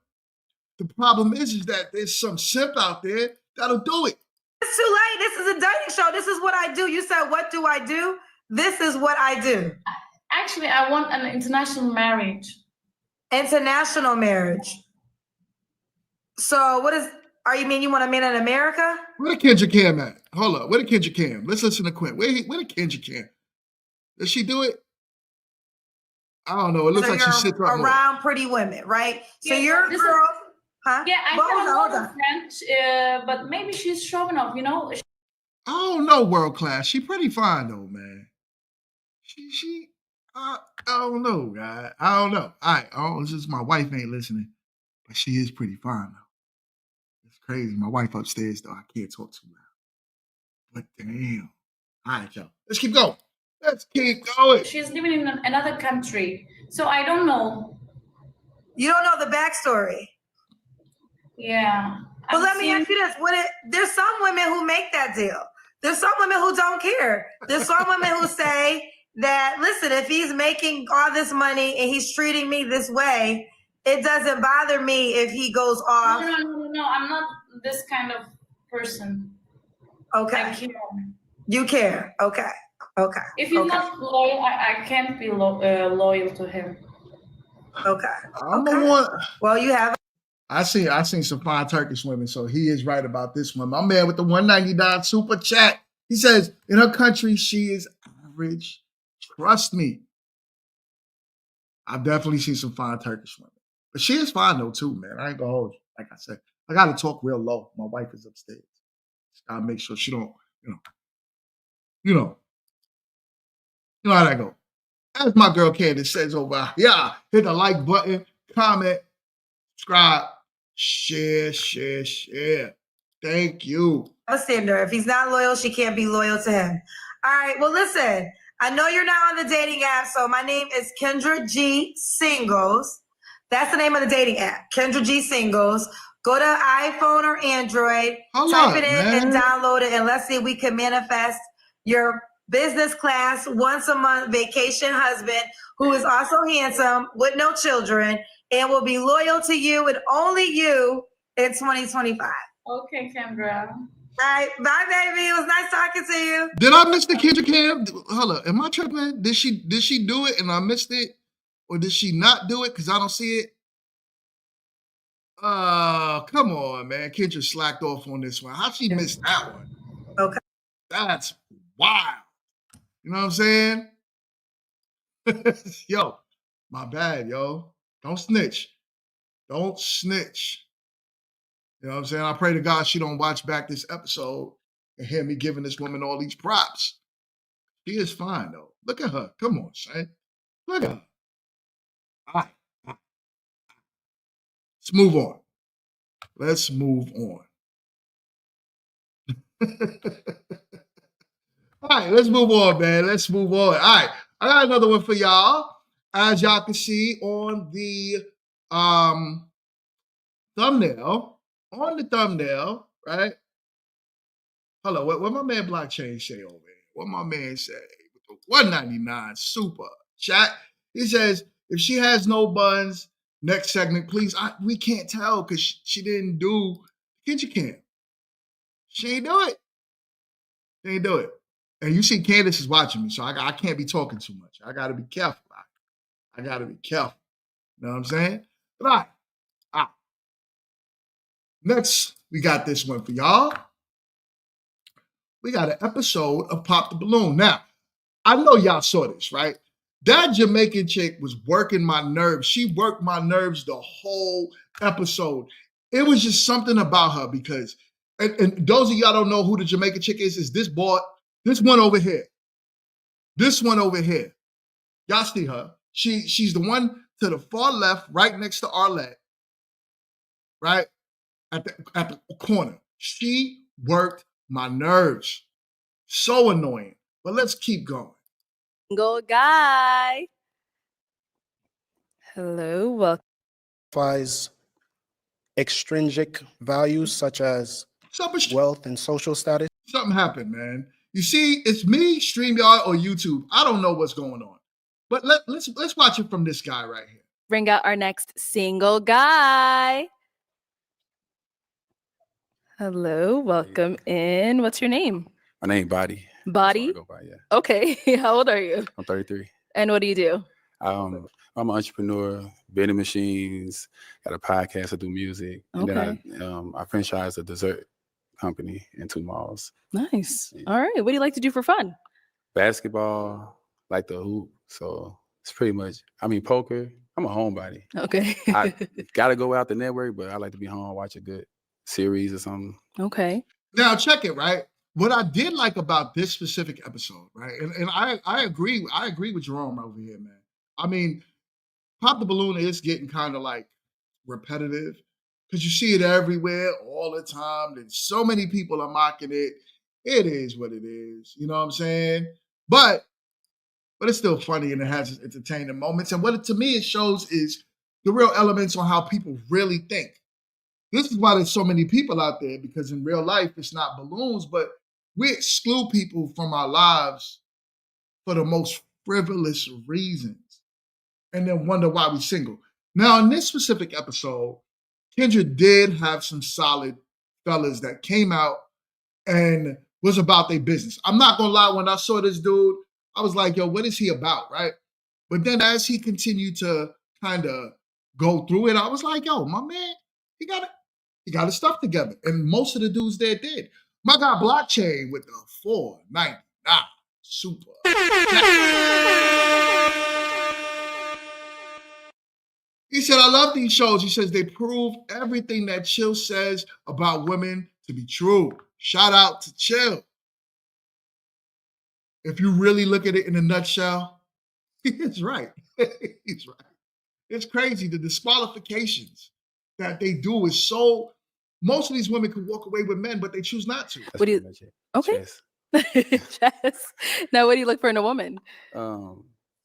S1: The problem is that there's some simp out there that'll do it.
S4: It's too late. This is a dating show. This is what I do. You said, what do I do? This is what I do.
S5: Actually, I want an international marriage.
S4: International marriage. So you mean you want a man in America?
S1: Where the Kendra Cam at? Hold up. Where the Kendra Cam? Let's listen to Quinn. Where the Kendra Cam? Does she do it? I don't know. It looks like she sits up
S4: around
S1: more.
S4: Pretty women, right? So
S5: Yeah,
S4: you're a girl, huh?
S5: Yeah, I have a lot of friends, but maybe she's showing off, you know?
S1: I don't know, world class. She pretty fine though, man. I don't know, guy. I don't know. All right. Oh, it's just my wife ain't listening, but she is pretty fine though. It's crazy. My wife upstairs though. I can't talk too loud. But damn. All right, y'all. Let's keep going. Let's keep going.
S5: She's living in another country, so I don't know.
S4: You don't know the backstory.
S5: Yeah.
S4: But let me ask you this: there's some women who make that deal. There's some women who don't care. There's some women who say that, listen, if he's making all this money and he's treating me this way, it doesn't bother me if he goes off.
S5: No. I'm not this kind of person.
S4: Okay.
S5: I care.
S4: You care. Okay.
S5: If he's not loyal, I can't be loyal to him.
S4: Okay.
S1: I'm the one.
S4: Well, you have.
S1: I seen some fine Turkish women, so he is right about this one. My man with the $1.99 super chat. He says, in her country, she is average. Trust me. I've definitely seen some fine Turkish women. But she is fine though, too, man. I ain't gonna hold you. Like I said, I gotta talk real low. My wife is upstairs. Just gotta make sure she don't, you know how that go. As my girl Candace says over here, hit the like button, comment, subscribe, share. Thank you.
S4: A standard. If he's not loyal, she can't be loyal to him. All right. Well, listen, I know you're not on the dating app, so my name is Kendra G Singles. That's the name of the dating app, Kendra G Singles. Go to iPhone or Android, type it in and download it, and let's see if we can manifest your business class, once a month vacation husband who is also handsome with no children and will be loyal to you and only you in 2025.
S5: Okay, Kendra.
S4: All right, bye, baby. It was nice talking to you.
S1: Did I miss the Kendra Cam? Hold up, am I tripping? Did she do it and I missed it, or did she not do it because I don't see it? Come on, man. Kendra slacked off on this one. How she missed that one?
S4: Okay,
S1: That's wild. You know what I'm saying? Yo, my bad, yo. Don't snitch. Don't snitch. You know what I'm saying? I pray to God she don't watch back this episode and hear me giving this woman all these props. She is fine, though. Look at her. Come on, son. Look at her. All right. Let's move on. Let's move on. All right, let's move on, man. Let's move on. All right, I got another one for y'all. As y'all can see on the thumbnail, right? Hello, what my man Blockchain say over here? What my man say? With the 199 super chat. He says, if she has no buns, next segment, please. We can't tell because she didn't do Kitchen Camp. She ain't do it. She ain't do it. And you see Candace is watching me, so I can't be talking too much. I got to be careful. I got to be careful. You know what I'm saying? But all right. Next, we got this one for y'all. We got an episode of Pop the Balloon. Now, I know y'all saw this, right? That Jamaican chick was working my nerves. She worked my nerves the whole episode. It was just something about her because, and those of y'all don't know who the Jamaican chick is this one over here. This one over here. Y'all see her. She's the one to the far left, right next to Arlette, right? At the corner. She worked my nerves. So annoying. But let's keep going.
S6: Single guy. Hello, welcome.
S7: Extrinsic values such as wealth and social status.
S1: Something happened, man. You see, it's me, StreamYard, or YouTube. I don't know what's going on. But let's watch it from this guy right here.
S6: Bring out our next single guy. Hello, welcome in. What's your name?
S8: My name Body.
S6: Body?
S8: Go by, yeah.
S6: Okay. How old are you?
S8: I'm 33.
S6: And what do you do?
S8: I'm an entrepreneur, vending machines, got a podcast, I do music. And
S6: Okay.
S8: then I franchise a dessert company in 2 malls.
S6: Nice.
S8: Yeah.
S6: All right. What do you like to do for fun?
S8: Basketball, like the hoop. So it's pretty much, poker. I'm a homebody.
S6: Okay.
S8: I got to go out the network, but I like to be home, watch a good series or something.
S6: Okay.
S1: Now check it, right? What I did like about this specific episode, right? And I agree with Jerome over here, man. I mean, Pop the Balloon is getting kind of like repetitive because you see it everywhere all the time. There's so many people are mocking it. It is what it is. You know what I'm saying? But it's still funny and it has its entertaining moments. And what to me it shows is the real elements on how people really think. This is why there's so many people out there, because in real life, it's not balloons, but we exclude people from our lives for the most frivolous reasons and then wonder why we're single. Now, in this specific episode, Kendra did have some solid fellas that came out and was about their business. I'm not going to lie, when I saw this dude, I was like, yo, what is he about, right? But then as he continued to kind of go through it, I was like, yo, my man, he got his stuff together. And most of the dudes there did. My guy Blockchain with the 499 super. He said, I love these shows. He says they prove everything that Chill says about women to be true. Shout out to Chill. If you really look at it in a nutshell, he's right. He's right. It's crazy. The disqualifications that they do is so. Most of these women could walk away with men, but they choose not to.
S6: What do you? Okay. Chess. Now, what do you look for in a woman?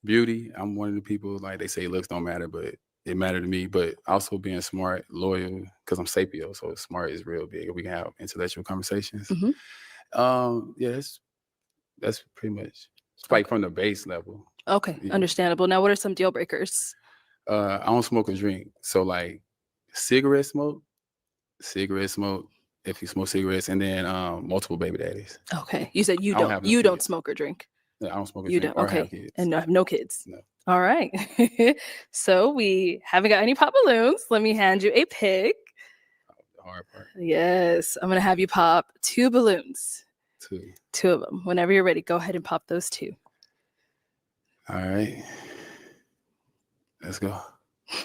S8: Beauty. I'm one of the people, like they say looks don't matter, but it mattered to me. But also being smart, loyal, because I'm sapio, so smart is real big. We can have intellectual conversations.
S6: Mm-hmm.
S8: Yeah, that's pretty much like from the base level.
S6: Okay,
S8: Yeah.
S6: Understandable. Now, what are some deal breakers?
S8: I don't smoke or drink, so like cigarette smoke. If you smoke cigarettes, and then multiple baby daddies.
S6: Okay, you said you
S8: I don't have
S6: don't.
S8: no
S6: You don't
S8: kids.
S6: smoke or drink.
S8: No, I don't smoke or
S6: You
S8: drink
S6: don't.
S8: or have
S6: Okay,
S8: kids.
S6: and have no kids.
S8: No.
S6: All right. So we haven't got any pop balloons. Let me hand you a pick.
S8: The hard part.
S6: Yes, I'm gonna have you pop 2 balloons.
S8: 2.
S6: 2 of them. Whenever you're ready, go ahead and pop those 2.
S8: All right. Let's go.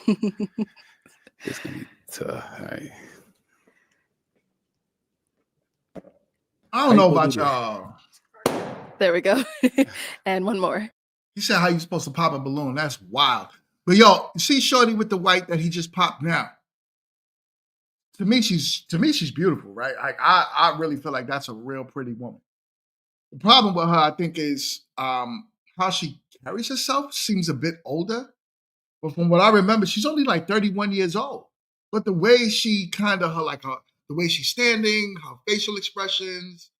S8: It's gonna be tough. All right.
S1: I don't know about y'all.
S6: There we go. And one more.
S1: He said how you supposed to pop a balloon. That's wild. But yo, see Shorty with the white that he just popped now. To me, she's beautiful, right? I really feel like that's a real pretty woman. The problem with her, I think, is how she carries herself seems a bit older. But from what I remember, she's only like 31 years old. But the way she the way she's standing, her facial expressions,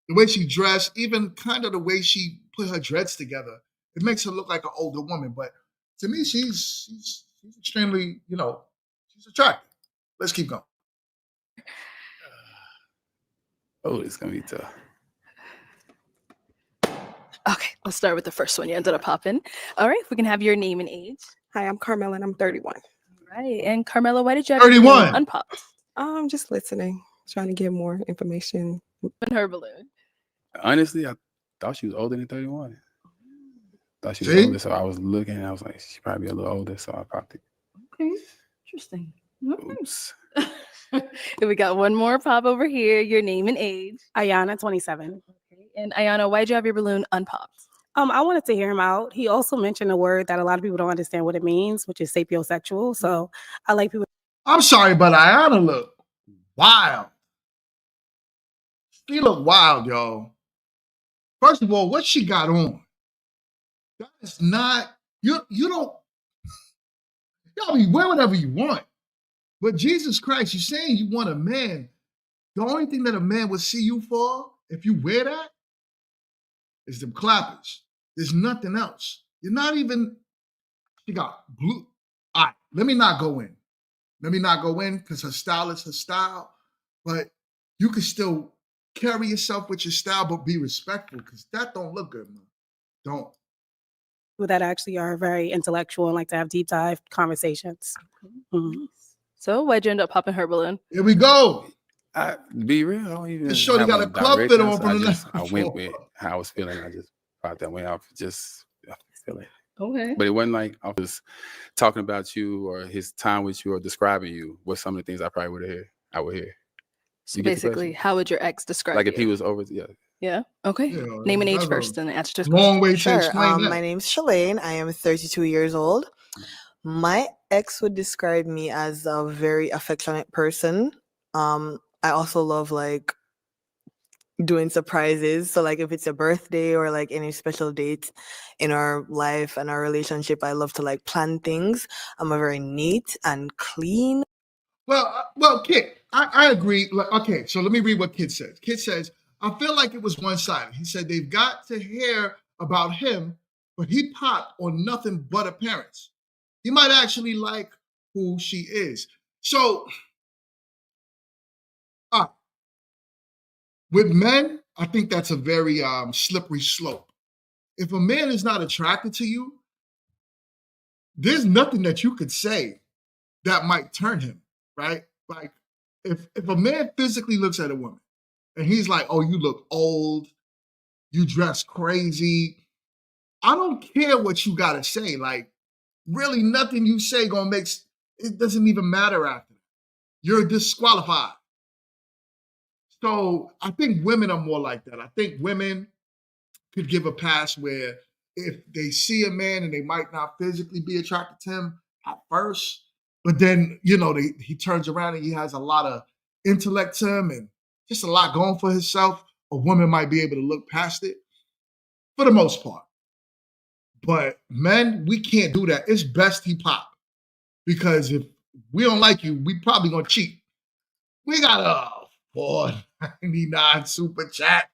S1: the way she dressed, even kind of the way she put her dreads together, it makes her look like an older woman. But to me, she's extremely, she's attractive. Let's keep going.
S8: Oh, it's gonna be tough.
S6: Okay, let's start with the first one you ended up popping. All right, if we can have your name and age.
S9: Hi, I'm Carmela and I'm 31.
S6: All right, and Carmela, why did you have
S1: 31
S6: unpopped?
S9: I'm just listening, trying to get more information.
S6: On her balloon.
S8: Honestly, I thought she was older than 31. Thought she was older, so I was looking and I was like, she's probably a little older, so I popped it.
S6: Okay, interesting.
S8: Oops.
S6: And we got one more pop over here. Your name and age.
S10: Ayana, 27.
S6: Okay. And Ayana, why'd you have your balloon unpopped?
S10: I wanted to hear him out. He also mentioned a word that a lot of people don't understand what it means, which is sapiosexual. So I like people.
S1: I'm sorry, but Ayana look wild. She look wild, y'all. First of all, what she got on? That is not you don't. Y'all be wear whatever you want. But Jesus Christ, you're saying you want a man. The only thing that a man would see you for, if you wear that, is them clappers. There's nothing else. You're not even, she got blue. All right, let me not go in. Because her style is her style. But you can still carry yourself with your style, but be respectful, because that don't look good, man. Don't.
S10: People that actually are very intellectual and like to have deep dive conversations. Mm-hmm.
S6: So why'd you end up popping her balloon?
S1: Here we go.
S8: Be real. I don't even.
S1: This shorty got a club fit on from the left.
S8: I went with how I was feeling. I just popped that way off. Just feeling.
S6: Okay.
S8: But it wasn't like I was talking about you or his time with you or describing you. What some of the things I probably would hear.
S6: So basically, how would your ex describe
S8: like
S6: you?
S8: if he was over? Yeah.
S6: Yeah. Okay.
S1: Yeah,
S6: Name and age
S1: that's
S6: first, and answer to the
S1: long
S6: question.
S1: way to
S11: Sure.
S1: explain that.
S11: My name's Shalane. I am 32 years old. My ex would describe me as a very affectionate person. I also love like doing surprises. So like if it's a birthday or like any special date in our life and our relationship, I love to like plan things. I'm a very neat and clean.
S1: Well, Kit, I agree. Okay, so let me read what Kit says. Kit says, I feel like it was one-sided. He said they've got to hear about him, but he popped on nothing but appearance. He might actually like who she is. So, with men, I think that's a very slippery slope. If a man is not attracted to you, there's nothing that you could say that might turn him, right? Like, if a man physically looks at a woman and he's like, oh, you look old, you dress crazy, I don't care what you gotta say. Like, really nothing you say gonna make, it doesn't even matter after. You're disqualified. So I think women are more like that. I think women could give a pass where if they see a man and they might not physically be attracted to him at first, but then, he turns around and he has a lot of intellect to him and just a lot going for himself, a woman might be able to look past it for the most part. But men, we can't do that. It's best he pop. Because if we don't like you, we probably gonna cheat. We got a $4.99 super chat.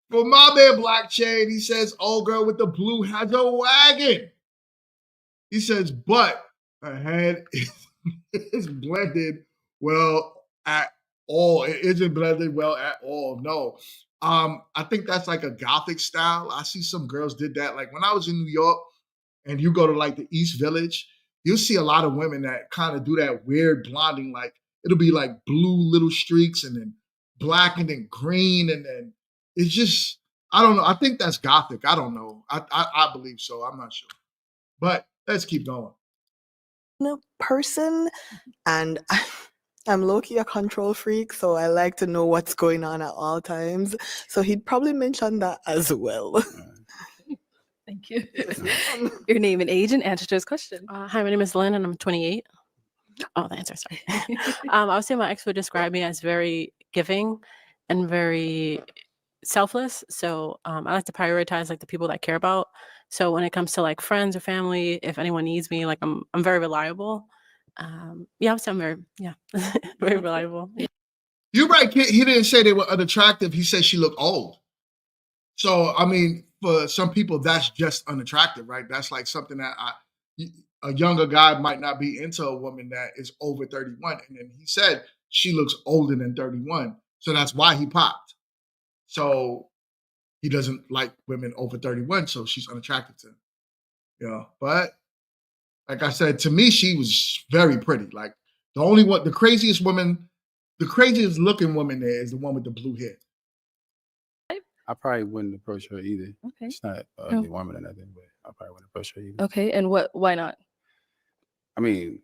S1: For my man Black Chain, he says, old girl with the blue has a wagon. He says, but her head is blended well at all. It isn't blended well at all. No. I think that's like a gothic style. I see some girls did that. Like when I was in New York and you go to like the East Village, you'll see a lot of women that kind of do that weird blonding. Like it'll be like blue little streaks and then black and then green. And then it's just, I don't know. I think that's gothic. I don't know. I believe so. I'm not sure. But let's keep going.
S11: Person, and I'm low-key a control freak, so I like to know what's going on at all times. So he'd probably mention that as well.
S6: Thank you. Your name and age and answer to his question.
S12: Hi, my name is Lynn, and I'm 28. Oh, the answer, sorry. I would say my ex would describe me as very giving and very selfless. So I like to prioritize like the people that I care about. So when it comes to like friends or family, if anyone needs me, like I'm very reliable. Yeah, I would say I'm very very reliable. Yeah.
S1: You're right, kid. He didn't say they were unattractive. He said she looked old. So I mean, for some people, that's just unattractive, right? That's like something that a younger guy might not be into a woman that is over 31. And then he said she looks older than 31. So that's why he popped. So he doesn't like women over 31, so she's unattractive to him. But like I said, to me, she was very pretty. Like the craziest looking woman there is the one with the blue hair.
S8: I probably wouldn't approach her either.
S6: Okay.
S8: She's not an ugly woman or nothing, but I probably wouldn't approach her either.
S6: Okay, and why not?
S8: I mean,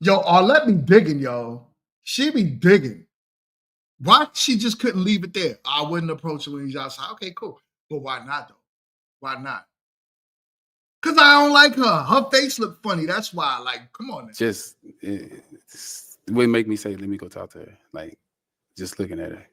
S1: Arlette be digging, yo. She be digging. Why she just couldn't leave it there? I wouldn't approach her when he's outside. Okay, cool. But why not though? Why not? Because I don't like her. Her face look funny. That's why. Like, come on. Now.
S8: It wouldn't make me say, let me go talk to her. Like, just looking at her.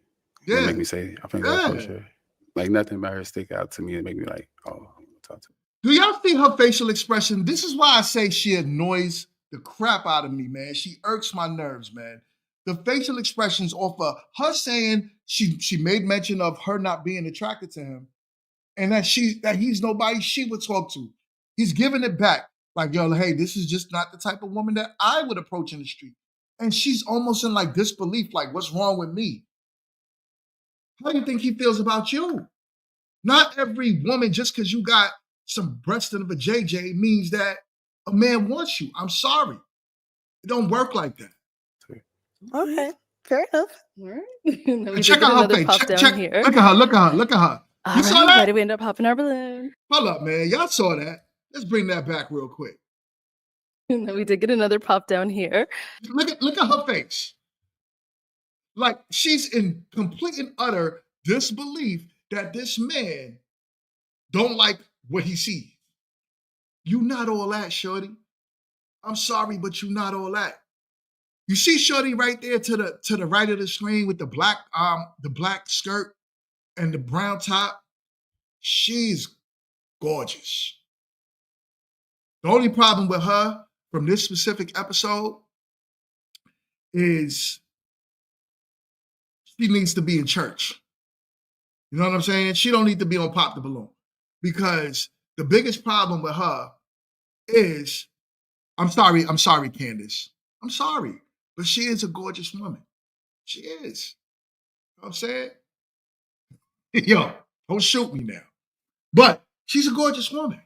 S8: Yeah. It make me say, I'm finna go approach her. Like, nothing about her stick out to me and make me like, oh, I'm gonna talk to her.
S1: Do y'all see her facial expression? This is why I say she annoys the crap out of me, man. She irks my nerves, man. The facial expressions off of her saying she made mention of her not being attracted to him, and that he's nobody she would talk to. He's giving it back. Like, yo, hey, this is just not the type of woman that I would approach in the street. And she's almost in like disbelief, like, what's wrong with me? How do you think he feels about you? Not every woman, just because you got some breast of a JJ, means that a man wants you. I'm sorry. It don't work like that.
S11: Okay, fair enough.
S6: All right.
S1: Check out her face. Check.
S6: Here.
S1: Look at her. You saw that?
S6: Why did we end up popping our balloon?
S1: Hold up, man. Y'all saw that. Let's bring that back real quick.
S6: And then we did get another pop down here.
S1: Look at her face. Like she's in complete and utter disbelief that this man don't like what he sees. You not all that, shorty. I'm sorry, but you not all that. You see shorty right there to the right of the screen with the black skirt and the brown top. She's gorgeous. The only problem with her from this specific episode is she needs to be in church. You know what I'm saying? She don't need to be on Pop the Balloon, because the biggest problem with her is, I'm sorry, Candace. I'm sorry, but she is a gorgeous woman. She is. You know what I'm saying? Yo, don't shoot me now. But she's a gorgeous woman.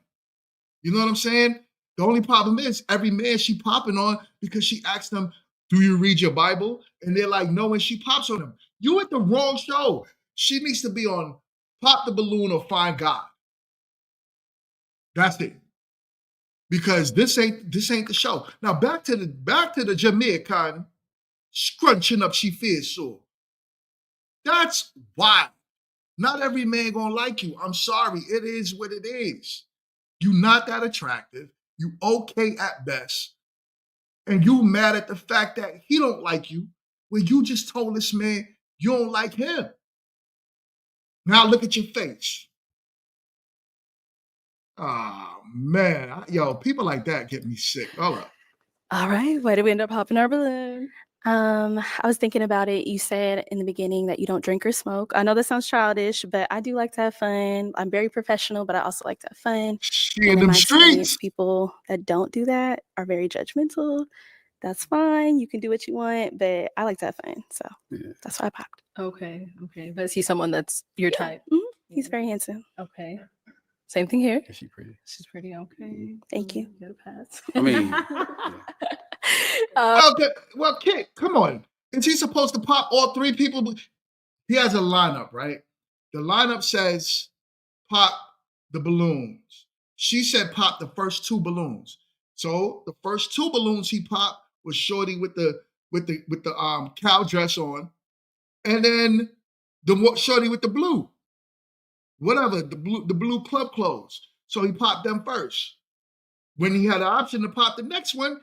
S1: You know what I'm saying? The only problem is every man she popping on because she asked them, do you read your Bible? And they're like, no, and she pops on them. You at the wrong show. She needs to be on Pop the Balloon or Find God. That's it. Because this ain't the show. Now back to the Jamaican scrunching up she feels sore. That's why. Not every man gonna like you. I'm sorry. It is what it is. You not that attractive. You okay at best. And you mad at the fact that he don't like you when you just told this man you don't like him. Now look at your face. Oh, man. Yo, people like that get me sick. Hold up.
S6: All right. Why did we end up popping our balloon?
S10: I was thinking about it. You said in the beginning that you don't drink or smoke. I know that sounds childish, but I do like to have fun. I'm very professional, but I also like to have fun.
S1: She in them streets.
S10: People that don't do that are very judgmental. That's fine. You can do what you want, but I like to have fun. So that's why I popped.
S6: Okay. But is he someone that's your type?
S10: Mm-hmm. He's very handsome.
S6: Okay. Same thing here.
S8: Is she pretty?
S6: She's pretty. Okay.
S10: Thank you.
S6: Get a pass.
S8: I mean,
S1: Okay. Well, Kit, come on. Is he supposed to pop all three people? He has a lineup, right? The lineup says pop the balloons. She said pop the first 2 balloons. So the first 2 balloons he popped was shorty with the cow dress on, and then the shorty with the blue, whatever, the blue club clothes. So he popped them first. When he had the option to pop the next one,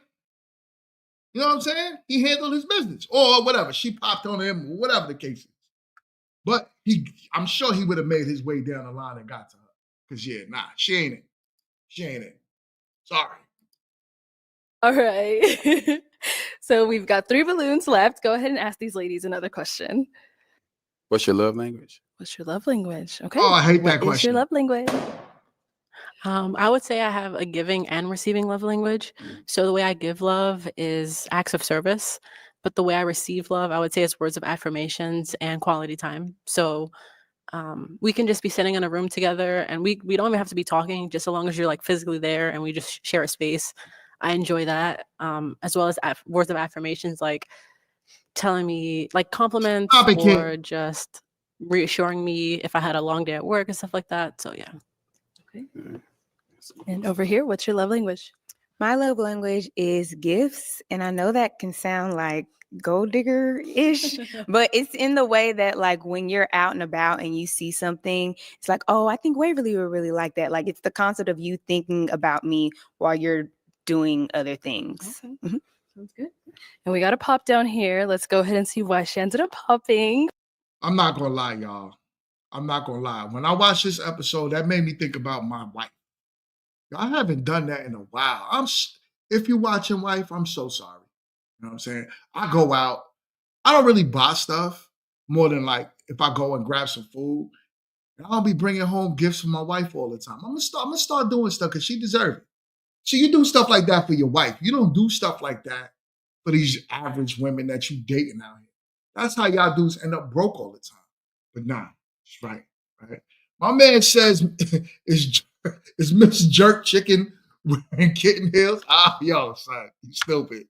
S1: you know what I'm saying? He handled his business or whatever. She popped on him, whatever the case is. But I'm sure he would have made his way down the line and got to her. Because, yeah, nah, she ain't it. She ain't it. Sorry.
S6: All right. So we've got 3 balloons left. Go ahead and ask these ladies another question.
S8: What's your love language?
S6: What's your love language? Okay.
S1: Oh, I hate that
S6: What is your
S1: question.
S6: love language?
S12: I would say I have a giving and receiving love language. So the way I give love is acts of service, but the way I receive love, I would say it's words of affirmations and quality time. So we can just be sitting in a room together, and we don't even have to be talking, just as long as you're like physically there and we just share a space. I enjoy that, as well as words of affirmations, like telling me like compliments or just reassuring me if I had a long day at work and stuff like that. So yeah.
S6: Okay. And over here, what's your love language?
S13: My love language is gifts. And I know that can sound like gold digger-ish, but it's in the way that like when you're out and about and you see something, it's like, oh, I think Waverly would really like that. Like it's the concept of you thinking about me while you're doing other things.
S6: Okay. Mm-hmm. Sounds good. And we got a pop down here. Let's go ahead and see why she ended up popping.
S1: I'm not going to lie, y'all. I'm not going to lie. When I watched this episode, that made me think about my wife. I haven't done that in a while. If you're watching Wife, I'm so sorry. You know what I'm saying? I go out. I don't really buy stuff more than like if I go and grab some food. And I'll be bringing home gifts for my wife all the time. I'm gonna start doing stuff because she deserves it. So you do stuff like that for your wife. You don't do stuff like that for these average women that you dating out here. That's how y'all dudes end up broke all the time. But nah, it's right. My man says is Miss Jerk Chicken wearing kitten heels? Ah, yo, son, you stupid.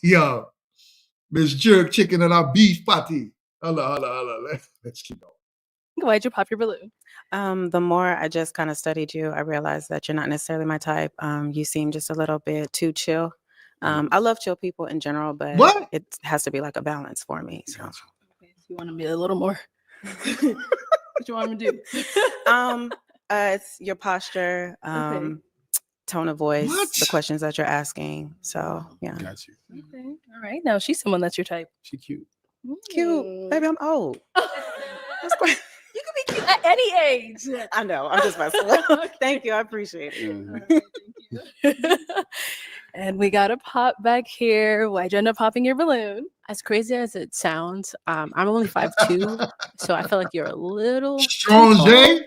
S1: Yo, Miss Jerk Chicken and our beef patty. Holla. Let's keep going.
S6: Why'd you pop your balloon?
S13: The more I just kind of studied you, I realized that you're not necessarily my type. You seem just a little bit too chill. I love chill people in general, but it has to be like a balance for me. So,
S6: okay, so you want to be a little more. What you want me to do?
S13: It's your posture, tone of voice, the questions that you're asking. So, yeah.
S8: Got you.
S6: Okay. All right. Now she's someone that's your type.
S8: She cute.
S13: Cute. Baby, I'm old.
S6: That's quite... You can be cute at any age.
S13: I know. I'm just messing with you. Thank you. I appreciate it.
S6: Right, thank you. And we got a pop back here. Why'd you end up popping your balloon?
S12: As crazy as it sounds, I'm only 5'2", so I feel like you're a little
S1: strong, Jay.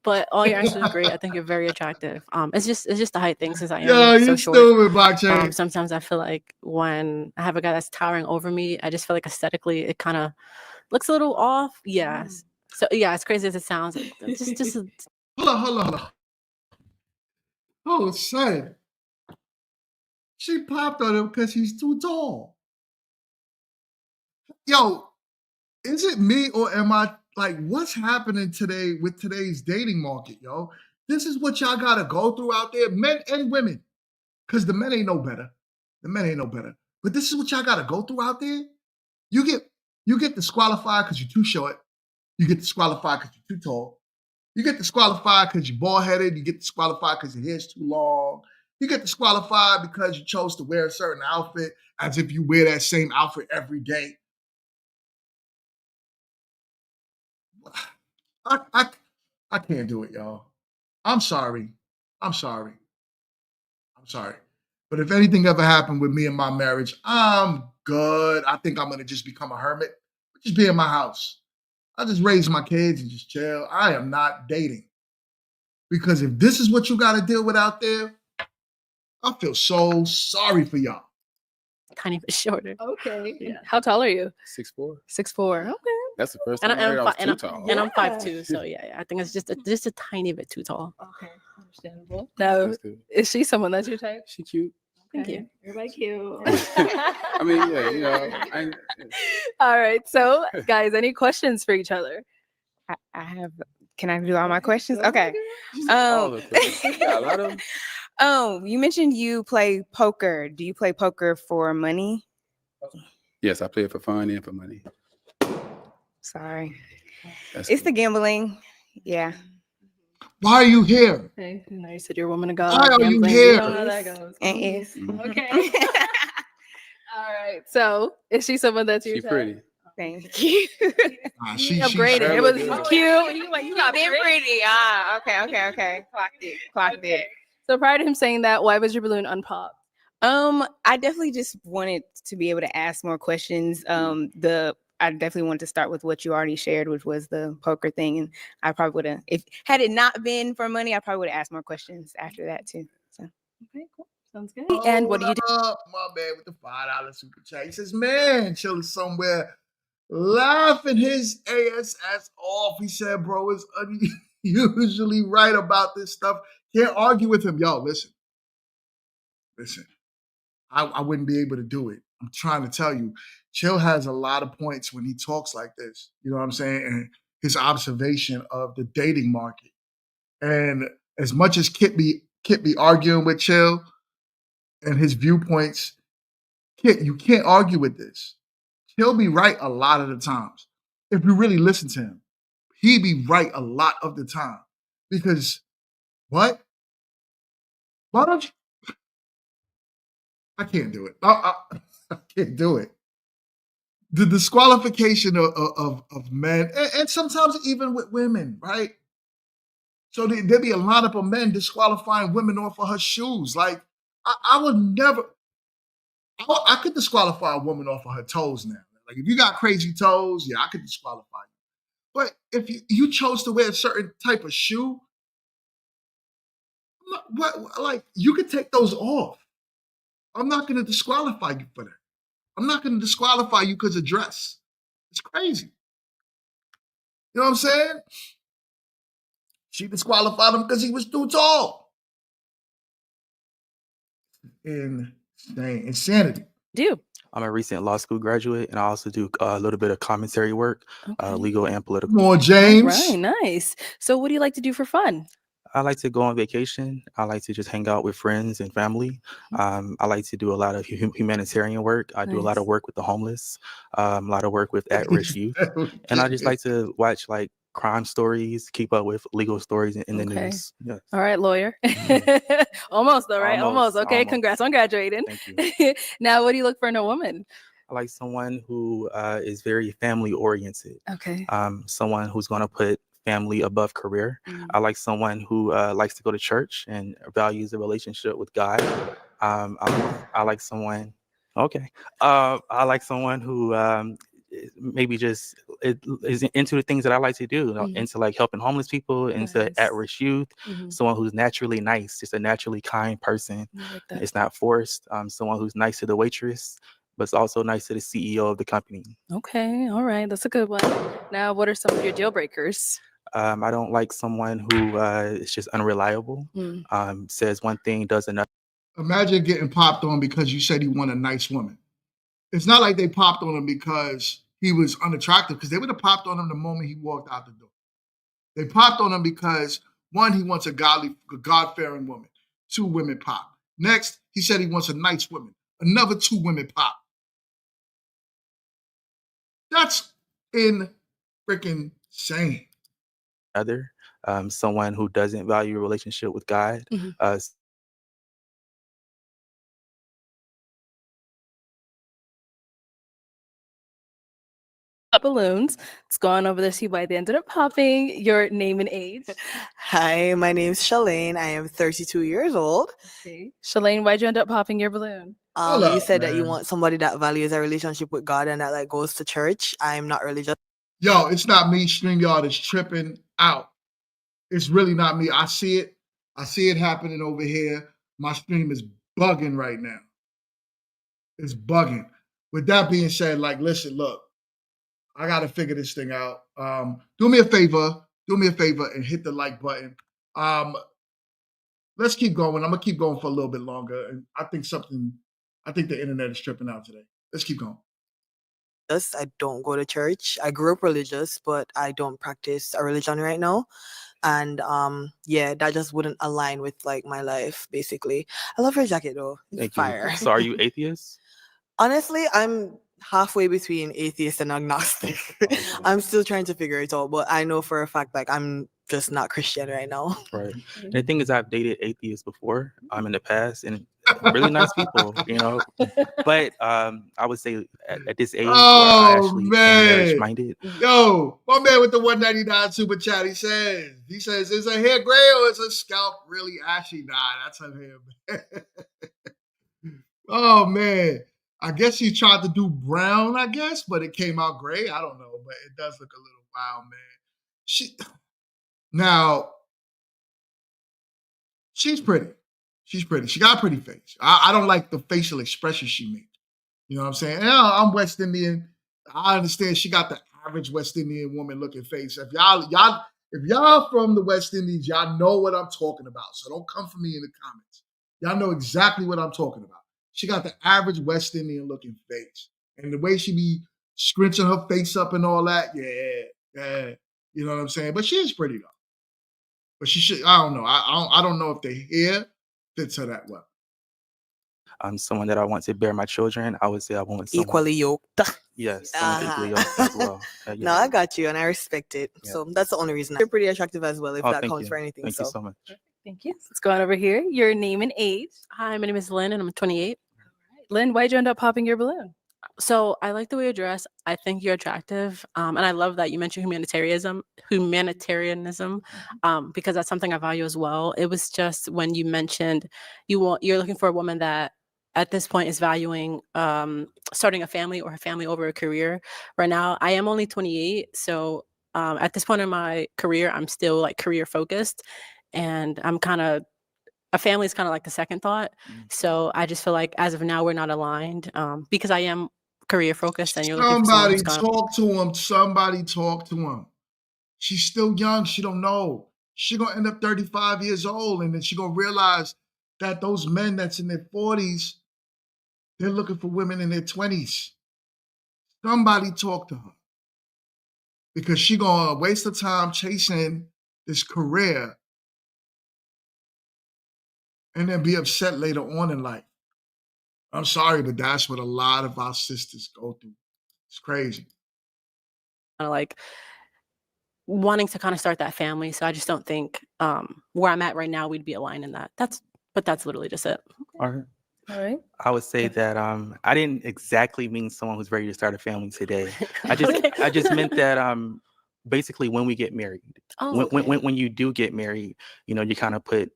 S12: But all your answers are great. I think you're very attractive. It's just the height thing since I am so short.
S1: Stupid,
S12: sometimes I feel like when I have a guy that's towering over me, I just feel like aesthetically it kind of looks a little off. Yeah. So yeah, as crazy as it sounds, just
S1: Hold on. Oh, son. She popped on him because he's too tall. Yo, is it me or am I like, what's happening today with today's dating market, yo? This is what y'all got to go through out there, men and women, because the men ain't no better. But this is what y'all got to go through out there. You get disqualified because you're too short. You get disqualified because you're too tall. You get disqualified because you're bald-headed. You get disqualified because your hair's too long. You get disqualified because you chose to wear a certain outfit as if you wear that same outfit every day. I can't do it, y'all. I'm sorry. But if anything ever happened with me and my marriage, I'm good. I think I'm going to just become a hermit. Just be in my house. I just raise my kids and just chill. I am not dating. Because if this is what you got to deal with out there, I feel so sorry for y'all.
S12: Tiny bit shorter.
S6: Okay. Yeah. How tall are you?
S8: 6'4".
S6: 6'4". Okay.
S8: That's the first time I heard I was too tall.
S12: And I'm 5'2", so yeah, I think it's just a tiny bit too tall.
S6: Okay, understandable. Now, is she someone that's your type?
S8: She cute.
S6: Thank you. Everybody cute.
S8: I mean, yeah, you know.
S6: All right. So, guys, any questions for each other?
S13: I have Can I do all my questions?
S8: Go
S13: Okay.
S8: all the questions. You got a lot of them.
S13: You mentioned you play poker. Do you play poker for money?
S8: Yes, I play it for fun and for money.
S13: Sorry.
S8: That's
S13: It's
S8: cool.
S13: the gambling. Yeah.
S1: Why are you here?
S6: Okay, now you said you're a woman of God.
S1: Why are you
S6: gambling.
S1: here?
S6: You know how that goes. Okay. All right. So, is she someone that's your
S8: She
S6: type?
S8: pretty.
S13: Thank you.
S6: She upgraded. It was cute. You like you got
S13: Been pretty. Okay. Clocked it.
S6: So prior to him saying that, why was your balloon unpopped?
S13: I definitely just wanted to be able to ask more questions. I definitely wanted to start with what you already shared, which was the poker thing, and I probably would have, if had it not been for money, I probably would have asked more questions after that too. So
S6: okay, cool, sounds good. And what do you do?
S1: My man with the $5 super chat. He says, "Man, chilling somewhere, laughing his ass off." He said, "Bro is usually right about this stuff. Can't argue with him." Yo, listen. I wouldn't be able to do it. I'm trying to tell you, Chill has a lot of points when he talks like this. You know what I'm saying? And his observation of the dating market. And as much as Kit be arguing with Chill and his viewpoints, Kit, you can't argue with this. He'll be right a lot of the times. If you really listen to him, he be right a lot of the time. Because what? Why don't you? I can't do it. I can't do it. The disqualification of men, and sometimes even with women, right? So there be a lineup of men disqualifying women off of her shoes. Like, I would never, I could disqualify a woman off of her toes now. Like, if you got crazy toes, yeah, I could disqualify you. But if you chose to wear a certain type of shoe, like, you could take those off. I'm not going to disqualify you for that. I'm not going to disqualify you because of dress. It's crazy. You know what I'm saying? She disqualified him because he was too tall. Insanity.
S14: I'm a recent law school graduate, and I also do a little bit of commentary work, legal and political.
S1: More James.
S6: Right, nice. So what do you like to do for fun?
S14: I like to go on vacation. I like to just hang out with friends and family. I like to do a lot of humanitarian work. I do a lot of work with the homeless, a lot of work with at-risk youth. And I just like to watch like crime stories, keep up with legal stories in the news. Yes.
S6: All right, lawyer. Almost though, right? Almost. Okay,
S14: Almost.
S6: congrats on graduating.
S14: Thank you.
S6: Now, what do you look for in a woman?
S14: I like someone who is very family oriented.
S6: Okay.
S14: Someone who's going to put family above career. I like someone who likes to go to church and values the relationship with God. I like someone. Okay. I like someone who maybe just is into the things that I like to do, into like helping homeless people, into at-risk youth, someone who's naturally nice, just a naturally kind person. It's not forced. Someone who's nice to the waitress, but it's also nice to the CEO of the company.
S6: Okay, all right, that's a good one. Now, what are some of your deal breakers?
S14: I don't like someone who is just unreliable, says one thing, does another.
S1: Imagine getting popped on because you said he wanted a nice woman. It's not like they popped on him because he was unattractive, because they would have popped on him the moment he walked out the door. They popped on him because, one, he wants a God-fearing woman. 2 women pop. Next, he said he wants a nice woman. Another 2 women pop. That's freaking insane.
S14: Someone who doesn't value a relationship with God.
S6: Balloons. Let's go on over this. See why they ended up popping. Your name and age.
S11: Hi, my name's Shalane. I am 32 years old.
S6: Okay. Shalane, why'd you end up popping your balloon?
S11: You said that you want somebody that values a relationship with God and that like goes to church. I'm not religious.
S1: Yo, it's not me. StreamYard is tripping out. It's really not me. I see it. I see it happening over here. My stream is bugging right now. It's bugging. With that being said, like, listen, look, I got to figure this thing out. Do me a favor and hit the like button. Let's keep going. I'm going to keep going for a little bit longer. And I think the internet is tripping out today. Let's keep going.
S11: I don't go to church. I grew up religious, but I don't practice a religion right now. And yeah, that just wouldn't align with like my life, basically. I love your jacket though. It's
S14: Thank you.
S11: fire.
S14: So are you atheist?
S11: Honestly, I'm halfway between atheist and agnostic. I'm still trying to figure it out, but I know for a fact like I'm just not Christian right now.
S14: Right. And the thing is, I've dated atheists before in the past, and really nice people, you know. But I would say at this age where I
S1: Oh
S14: actually am marriage
S1: man.
S14: minded.
S1: Yo, my man with the 199 super chat, he says, is her hair gray or is her scalp really ashy? Nah, that's her hair, man. Oh man. I guess he tried to do brown, I guess, but it came out gray. I don't know, but it does look a little wild, man. Now, she's pretty. She's pretty. She got a pretty face. I don't like the facial expression she makes. You know what I'm saying? And I'm West Indian. I understand she got the average West Indian woman looking face. If y'all from the West Indies, y'all know what I'm talking about. So don't come for me in the comments. Y'all know exactly what I'm talking about. She got the average West Indian looking face. And the way she be scrunching her face up and all that, yeah. You know what I'm saying? But she is pretty though. But she should, I don't know. I don't know if the hair fits her that well.
S14: I'm someone that I want to bear my children. I would say I want someone
S11: Equally yoked.
S14: Yes, someone equally yoked as well.
S11: No, I got you and I respect it.
S14: Yeah.
S11: So that's the only reason. You're pretty attractive as well, if that
S14: thank
S11: counts
S14: you.
S11: for anything.
S14: Thank you so much.
S6: Thank you. Let's go on over here. Your name and age.
S12: Hi, my name is Lynn and I'm 28.
S6: Lynn, why'd you end up popping your balloon?
S12: So I like the way you dress. I think you're attractive, and I love that you mentioned humanitarianism, because that's something I value as well. It was just when you mentioned you're looking for a woman that at this point is valuing starting a family or a family over a career. Right now, I am only 28, so at this point in my career, I'm still like career focused, and I'm kind of a family is kind of like the second thought. So I just feel like as of now we're not aligned because I am career focused and you're looking for someone
S1: Somebody
S12: who's kind of
S1: talk to him. Somebody talk to him. She's still young. She don't know. She gonna end up 35 years old, and then she gonna realize that those men that's in their 40s, they're looking for women in their 20s. Somebody talk to her. Because she gonna waste her time chasing this career and then be upset later on in life. I'm sorry, but that's what a lot of our sisters go through. It's crazy.
S12: like wanting to kind of start that family. So I just don't think where I'm at right now we'd be aligned in that. That's literally just it.
S14: All right.
S6: All right.
S14: I would say that I didn't exactly mean someone who's ready to start a family today. I just meant that basically when we get married, when you do get married, you know, you kind of put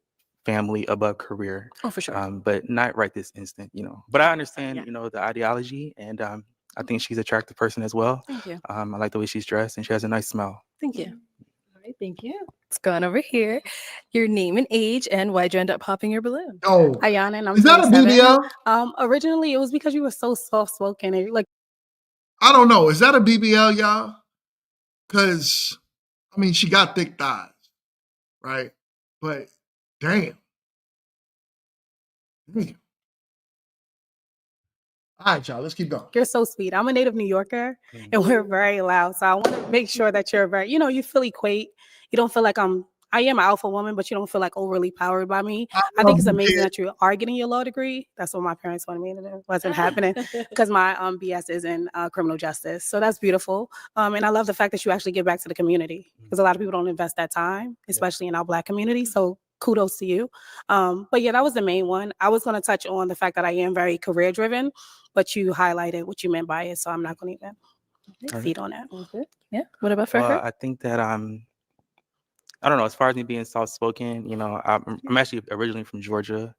S14: family above career.
S12: Oh, for sure.
S14: But not right this instant, you know. But I understand, you know, the ideology, and I think she's an attractive person as well.
S12: Thank you.
S14: I like the way she's dressed, and she has a nice smile.
S12: Thank you.
S6: All right, thank you. Let's go on over here. Your name and age, and why'd you end up popping your balloon?
S1: Oh,
S2: Ayana, and I'm
S1: is that a
S2: 27.
S1: BBL?
S2: Originally, it was because you were so soft spoken and like.
S1: I don't know. Is that a BBL, y'all? Because, I mean, she got thick thighs, right? But damn. All right, y'all, let's keep going.
S2: You're so sweet. I'm a native New Yorker, and we're very loud. So I want to make sure that you're very, you feel equate. You don't feel like I am an alpha woman, but you don't feel like overly powered by me. I think it's amazing that you are getting your law degree. That's what my parents wanted me to do. Wasn't happening because my BS is in criminal justice. So that's beautiful. And I love the fact that you actually give back to the community because a lot of people don't invest that time, especially in our Black community. So kudos to you. But yeah, that was the main one. I was going to touch on the fact that I am very career driven, but you highlighted what you meant by it. So I'm not going to even feed on that.
S6: Yeah. What about for her?
S14: I think that I don't know. As far as me being soft spoken, you know, I'm actually originally from Georgia,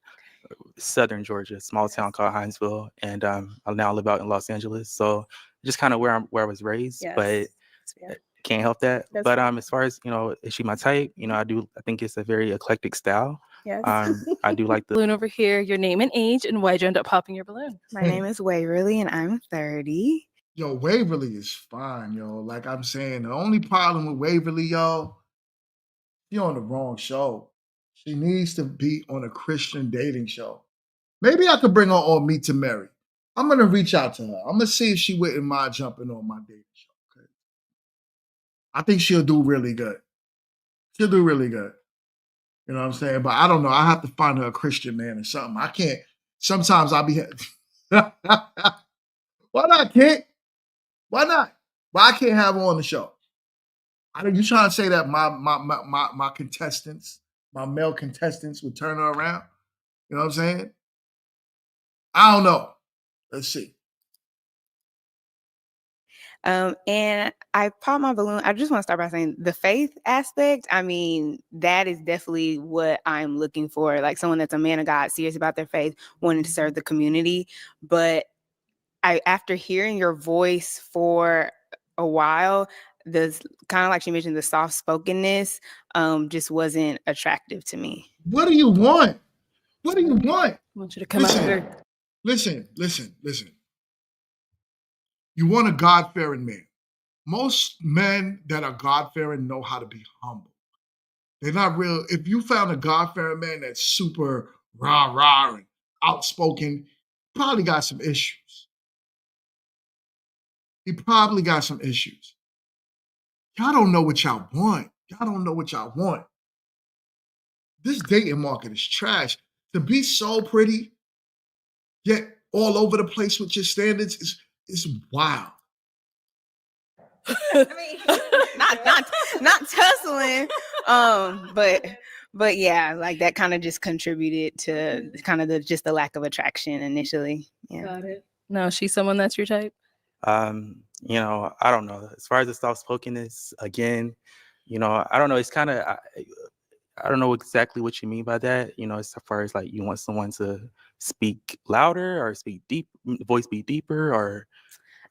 S14: southern Georgia, small town called Hinesville, and I now live out in Los Angeles. So just kind of where I was raised, but can't help that. But as far as, you know, is she my type? You know, I think it's a very eclectic style.
S6: Yes.
S14: I do like the
S6: balloon over here. Your name and age, and why'd you end up popping your balloon?
S13: My name is Waverly, and I'm 30.
S1: Yo, Waverly is fine, yo. Like I'm saying, the only problem with Waverly, y'all, you're on the wrong show. She needs to be on a Christian dating show. Maybe I could bring her on Meet to Marry. I'm gonna reach out to her. I'm gonna see if she wouldn't mind jumping on my dating show. Okay? I think she'll do really good. She'll do really good. You know what I'm saying? But I don't know. I have to find her a Christian man or something. I can't. Sometimes I'll be. Why not, kid? Why not? Why I can't have her on the show? You trying to say that my contestants, my male contestants, would turn her around? You know what I'm saying? I don't know. Let's see.
S13: And I popped my balloon. I just want to start by saying the faith aspect. I mean, that is definitely what I'm looking for. Like someone that's a man of God, serious about their faith, wanting to serve the community. But after hearing your voice for a while, the kind of like she mentioned, the soft spokenness just wasn't attractive to me.
S1: What do you want? What do you want?
S6: I want you to come out here.
S1: Listen. You want a God-fearing man. Most men that are God-fearing know how to be humble. They're not real. If you found a God-fearing man that's super rah-rah and outspoken, probably got some issues. He probably got some issues. Y'all don't know what y'all want. Y'all don't know what y'all want. This dating market is trash. To be so pretty, yet all over the place with your standards is wild.
S13: I mean, not tussling, but yeah, like that kind of just contributed to kind of the lack of attraction initially. Yeah.
S6: Got it. No, she's someone that's your type.
S14: You know, I don't know. As far as the soft spokenness, again, you know, I don't know. It's kind of I don't know exactly what you mean by that. You know, as far as like you want someone to speak louder or speak deep, voice be deeper, or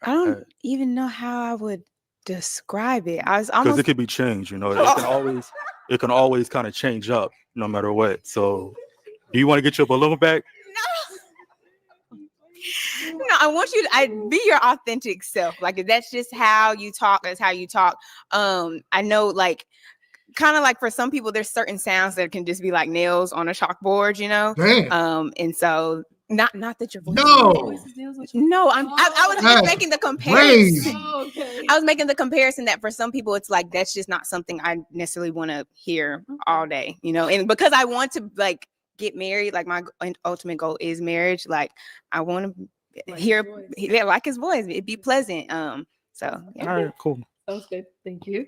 S13: I don't even know how I would describe it. I was
S14: because
S13: almost
S14: it could be changed. You know, it can always kind of change up no matter what. So, do you want to get your balloon back?
S13: No, I want you to be your authentic self. Like if that's just how you talk, that's how you talk. I know like kind of like for some people, there's certain sounds that can just be like nails on a chalkboard, you know?
S1: Damn.
S13: And so not that your voice
S1: No.
S13: I was just making the comparison. I was making the comparison that for some people it's like that's just not something I necessarily want to hear all day, you know. And because I want to like get married, like my ultimate goal is marriage. Like I want to hear like his voice. It'd be pleasant. So yeah.
S14: All right, cool.
S6: Sounds good. Thank you.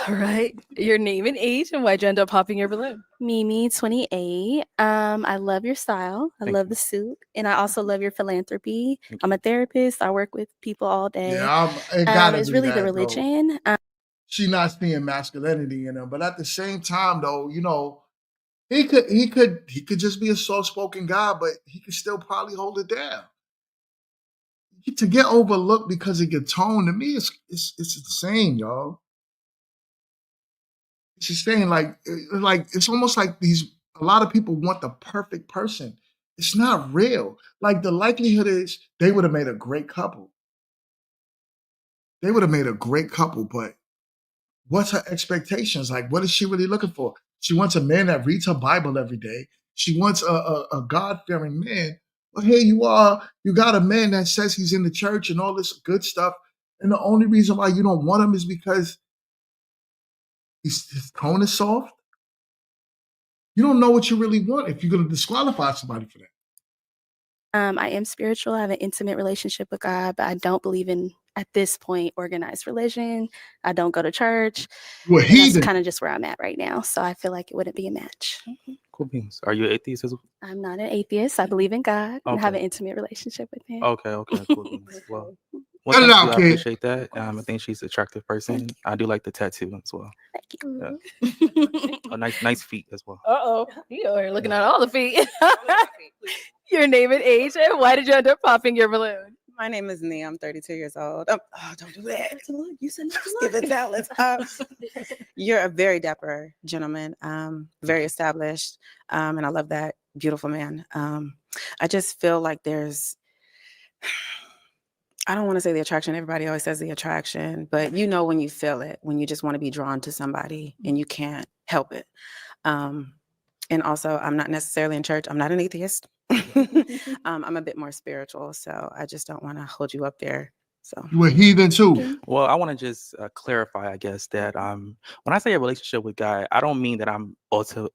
S6: All right. Your name and age, and why'd you end up popping your balloon?
S10: Mimi, 28. I love your style. I love the suit. And I also love your philanthropy. I'm a therapist. I work with people all day.
S1: Yeah, it gotta
S10: it's
S1: be
S10: really
S1: that,
S10: the religion.
S1: She's not seeing masculinity in him, but at the same time, though, you know, he could just be a soft-spoken guy, but he could still probably hold it down. To get overlooked because of your tone, to me, it's insane, y'all. It's insane. Like it's almost like a lot of people want the perfect person. It's not real. Like the likelihood is they would have made a great couple. They would have made a great couple, but what's her expectations? Like, what is she really looking for? She wants a man that reads her Bible every day. She wants a God-fearing man. Well, here you are. You got a man that says he's in the church and all this good stuff. And the only reason why you don't want him is because his tone is soft. You don't know what you really want if you're going to disqualify somebody for that.
S10: I am spiritual. I have an intimate relationship with God, but I don't believe in, at this point, organized religion. I don't go to church.
S1: Well,
S10: and that's kind of just where I'm at right now. So I feel like it wouldn't be a match.
S14: Cool beans. Are you an atheist as well?
S10: I'm not an atheist. I believe in God and have an
S14: Okay.
S10: intimate relationship with Him.
S14: Okay, cool beans. Well,
S1: Cut it
S14: thank
S1: out,
S14: you. I
S1: kid.
S14: appreciate that. I think she's an attractive person. I do like the tattoo as well.
S10: Thank you.
S14: Yeah. Nice feet as well.
S6: Uh-oh. You are looking at all the feet. Your name and age, and why did you end up popping your balloon?
S9: My name is Nia. I'm 32 years old. Oh, don't do that.
S6: You said not to
S9: Give it talent. You're a very dapper gentleman, very established, and I love that beautiful man. I just feel like I don't want to say the attraction. Everybody always says the attraction, but you know when you feel it, when you just want to be drawn to somebody and you can't help it. And also, I'm not necessarily in church. I'm not an atheist. I'm a bit more spiritual, so I just don't want to hold you up there. So
S1: You a heathen too.
S14: Well, I want to just clarify, I guess, that when I say a relationship with God, I don't mean that I'm ultra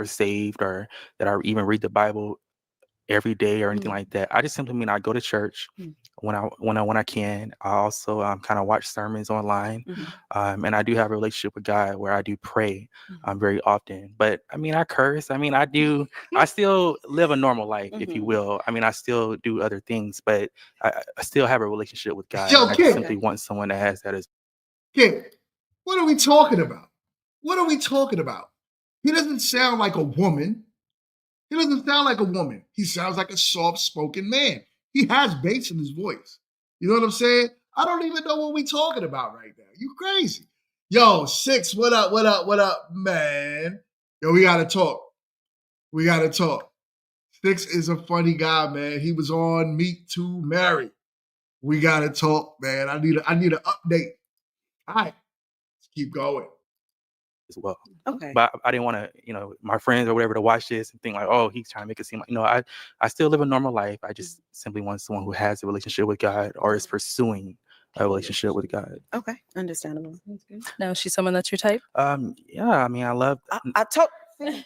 S14: saved or that I even read the Bible every day or anything like that. I just simply mean I go to church when I can. I also kind of watch sermons online, and I do have a relationship with God where I do pray very often. But I mean, I curse. I mean, I still live a normal life, if you will. I mean, I still do other things, but I still have a relationship with God.
S1: Yo,
S14: And I just
S1: kid.
S14: simply want someone that has that as.
S1: Kid, what are we talking about? What are we talking about? He doesn't sound like a woman. He doesn't sound like a woman. He sounds like a soft-spoken man. He has bass in his voice. You know what I'm saying? I don't even know what we're talking about right now. You crazy. Yo, Six, what up, what up, what up, man? Yo, we gotta talk. We gotta talk. Six is a funny guy, man. He was on Meet to Marry. We gotta talk, man. I need an update. All right, let's keep going.
S14: As well.
S9: Okay.
S14: But I didn't want to, my friends or whatever to watch this and think like, oh, he's trying to make it seem like, I still live a normal life. I just simply want someone who has a relationship with God or is pursuing a relationship with God.
S9: Okay, understandable.
S6: Now, is she someone that's your type?
S14: Yeah, I mean, I love.
S9: I told.
S14: Can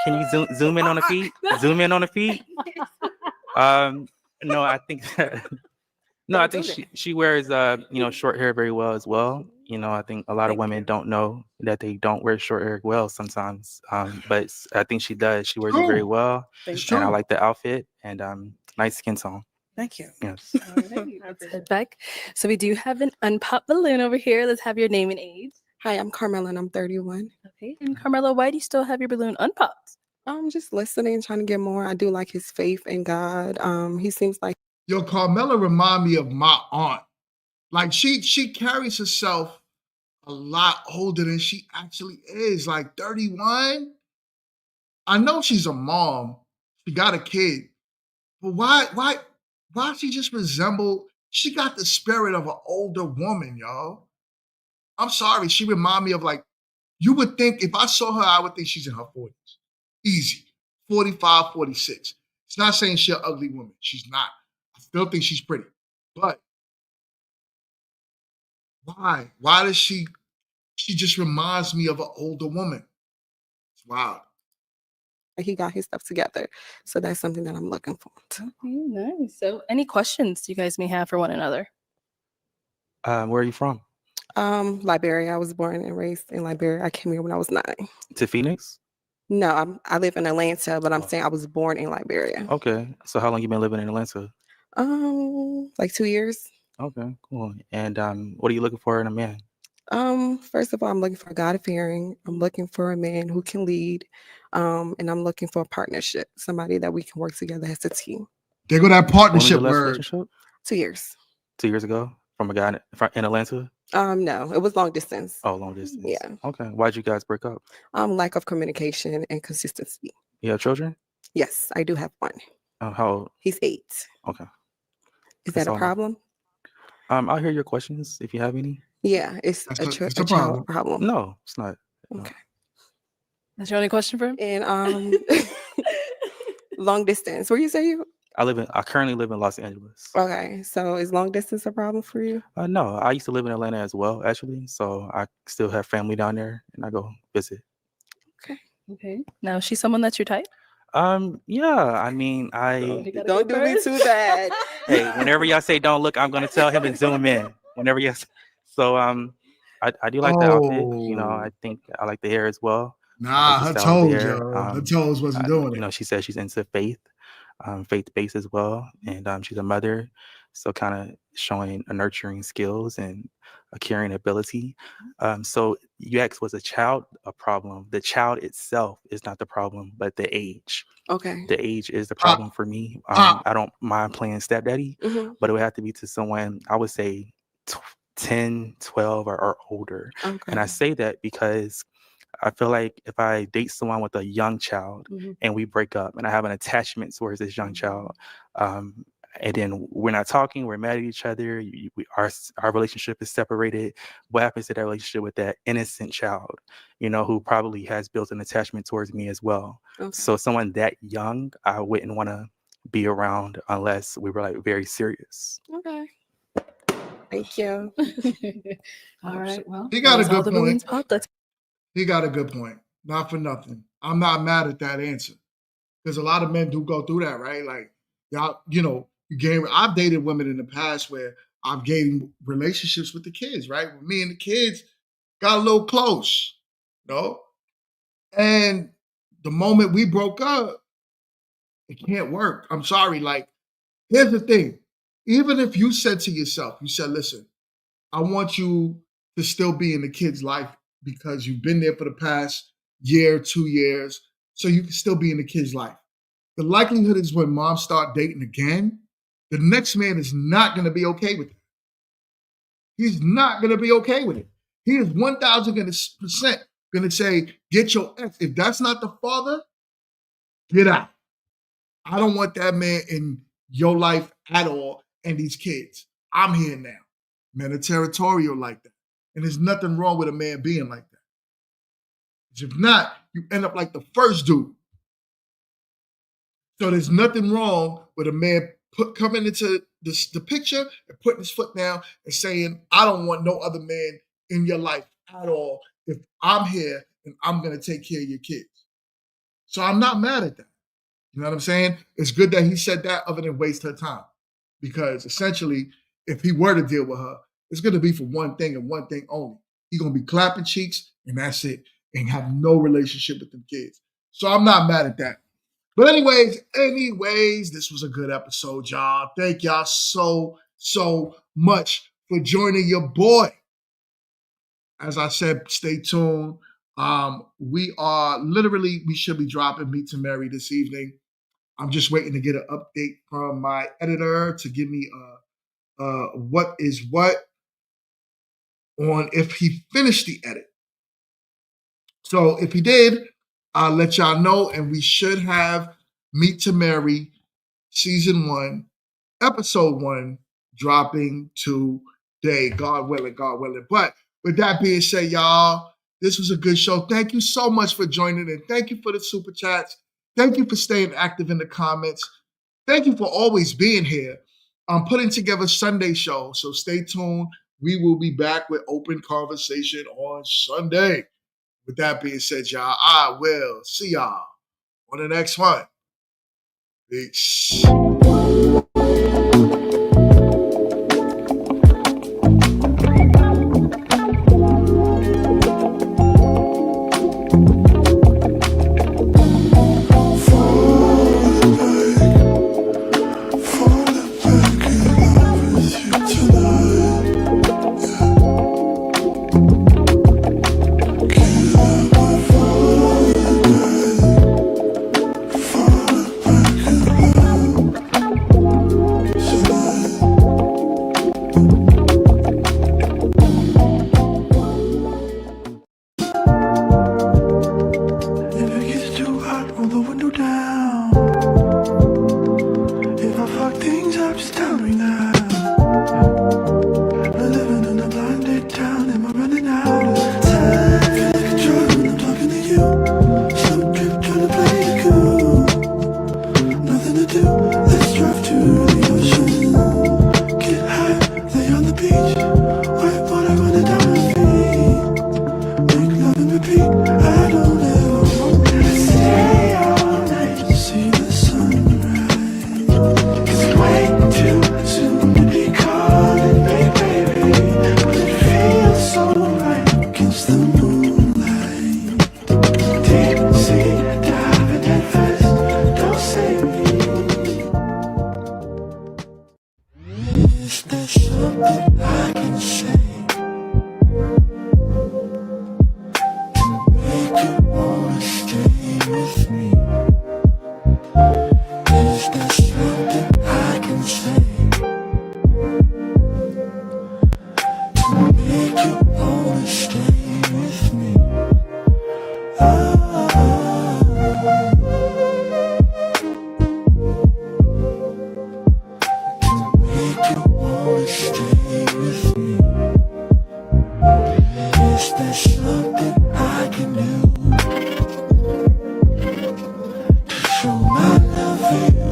S14: you zoom in on the feet? Zoom in on the feet. No, I think no, I think she wears short hair very well as well. I think a lot of women don't know that they don't wear short hair well sometimes. But I think she does. She wears it very well. And I like the outfit and nice skin tone.
S9: Thank you.
S14: Yes.
S6: All right, let's head back. So we do have an unpopped balloon over here. Let's have your name and age.
S15: Hi, I'm Carmela and I'm 31.
S6: Okay, and Carmela, why do you still have your balloon unpopped?
S15: I'm just listening, trying to get more. I do like his faith in God. He seems like
S1: Yo, Carmela remind me of my aunt. Like she carries herself a lot older than she actually is, like 31. I know she's a mom. She got a kid. But why she just resemble, she got the spirit of an older woman, y'all. I'm sorry, she remind me of like, you would think if I saw her, I would think she's in her 40s. Easy. 45, 46. It's not saying she's an ugly woman. She's not. I still think she's pretty. But why? Why does she just reminds me of an older woman? It's wild.
S15: he got his stuff together. So that's something that I'm looking for.
S6: Okay, nice. So any questions you guys may have for one another?
S14: Where are you from?
S15: Liberia. I was born and raised in Liberia. I came here when I was 9.
S14: To Phoenix?
S15: No, I live in Atlanta, but I'm saying I was born in Liberia.
S14: Okay. So how long you been living in Atlanta?
S15: Like 2 years.
S14: Okay, cool. And what are you looking for in a man?
S15: First of all, I'm looking for God-fearing. I'm looking for a man who can lead. And I'm looking for a partnership, somebody that we can work together as a team.
S1: They go that partnership
S14: When was your last
S1: word.
S14: relationship?
S15: 2 years.
S14: 2 years ago? From a guy in Atlanta?
S15: No, it was long distance.
S14: Oh, long distance.
S15: Yeah.
S14: Okay. Why'd you guys break up?
S15: Lack of communication and consistency.
S14: You have children?
S15: Yes, I do have one.
S14: How old?
S15: He's 8.
S14: Okay.
S15: Is
S14: That's
S15: that a
S14: all.
S15: problem?
S14: I'll hear your questions if you have any.
S15: Yeah, it's
S1: It's
S15: a
S1: a
S15: child problem.
S14: No, it's not. No.
S15: Okay.
S6: That's your only question for him?
S15: And long distance. Where you say you?
S14: I currently live in Los Angeles.
S15: Okay, so is long distance a problem for you?
S14: No, I used to live in Atlanta as well, actually. So I still have family down there, and I go visit.
S6: Okay. Now, is she someone that's your type?
S14: Yeah. I mean,
S15: Don't do me too bad.
S14: Hey, whenever y'all say don't look, I'm gonna tell him to zoom in. Whenever y'all. So I do like the outfit. I think I like the hair as well.
S1: Nah,
S14: I like
S1: her
S14: the style of the
S1: toes,
S14: hair.
S1: yo. Her toes wasn't doing it.
S14: She said she's into faith-based as well, and she's a mother, so kind of showing a nurturing skills and a caring ability. So you asked, was a child a problem? The child itself is not the problem, but the age.
S15: Okay.
S14: The age is the problem for me. I don't mind playing stepdaddy, but it would have to be to someone, I would say 10, 12 or older.
S15: Okay.
S14: And I say that because I feel like if I date someone with a young child and we break up and I have an attachment towards this young child, and then we're not talking, we're mad at each other, our relationship is separated. What happens to that relationship with that innocent child, who probably has built an attachment towards me as well?
S15: Okay.
S14: So someone that young, I wouldn't want to be around unless we were like very serious.
S15: Okay. Thank you.
S6: All right. Well,
S1: He got a
S6: that was all
S1: good
S6: the
S1: point.
S6: balloons popped. Let's
S1: He got a good point. Not for nothing. I'm not mad at that answer. Because a lot of men do go through that, right? Like, y'all, I've dated women in the past where I've gained relationships with the kids, right? With me and the kids got a little close, And the moment we broke up, it can't work. I'm sorry. Like, here's the thing. Even if you said to yourself, listen, I want you to still be in the kid's life because you've been there for the past year, 2 years, so you can still be in the kid's life. The likelihood is when moms start dating again, the next man is not going to be okay with it. He's not going to be okay with it. He is 1,000% going to say, get your ex. If that's not the father, get out. I don't want that man in your life at all and these kids. I'm here now. Men are territorial like that. And there's nothing wrong with a man being like that. If not, you end up like the first dude. So there's nothing wrong with a man coming into the picture and putting his foot down and saying, I don't want no other man in your life at all if I'm here and I'm going to take care of your kids. So I'm not mad at that. You know what I'm saying? It's good that he said that other than waste her time. Because essentially, if he were to deal with her, it's going to be for one thing and one thing only. He's going to be clapping cheeks and that's it, and have no relationship with them kids. So I'm not mad at that. But anyways, this was a good episode, y'all. Thank y'all so much for joining your boy. As I said, stay tuned. We should be dropping Meet to Marry this evening. I'm just waiting to get an update from my editor to give me what is what on if he finished the edit. So if he did, I'll let y'all know, and we should have Meet to Marry Season 1, Episode 1 dropping today. God willing, God willing. But with that being said, y'all, this was a good show. Thank you so much for joining in. Thank you for the super chats. Thank you for staying active in the comments. Thank you for always being here. I'm putting together Sunday show, so stay tuned. We will be back with open conversation on Sunday. With that being said, y'all, I will see y'all on the next one. Peace.
S16: stay with me? Is there something I can do to show my love for you?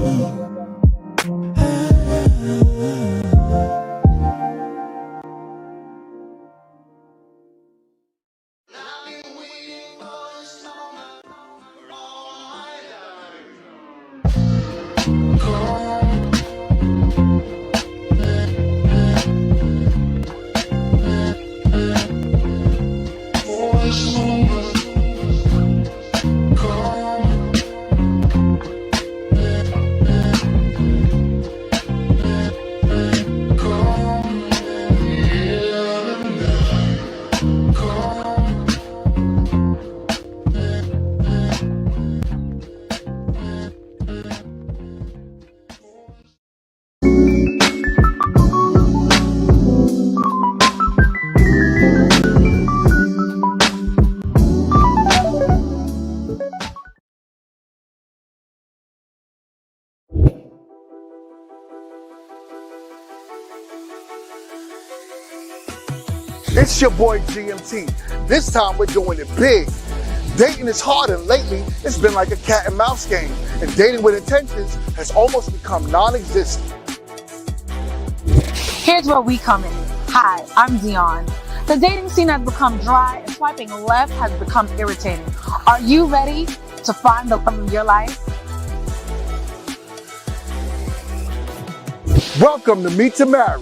S1: It's your boy GMT. This time we're doing it big. Dating is hard, and lately it's been like a cat and mouse game, and dating with intentions has almost become non-existent.
S17: Here's where we come in. Hi, I'm Dion. The dating scene has become dry and swiping left has become irritating. Are you ready to find the love of your life?
S1: Welcome to Meet to Marry.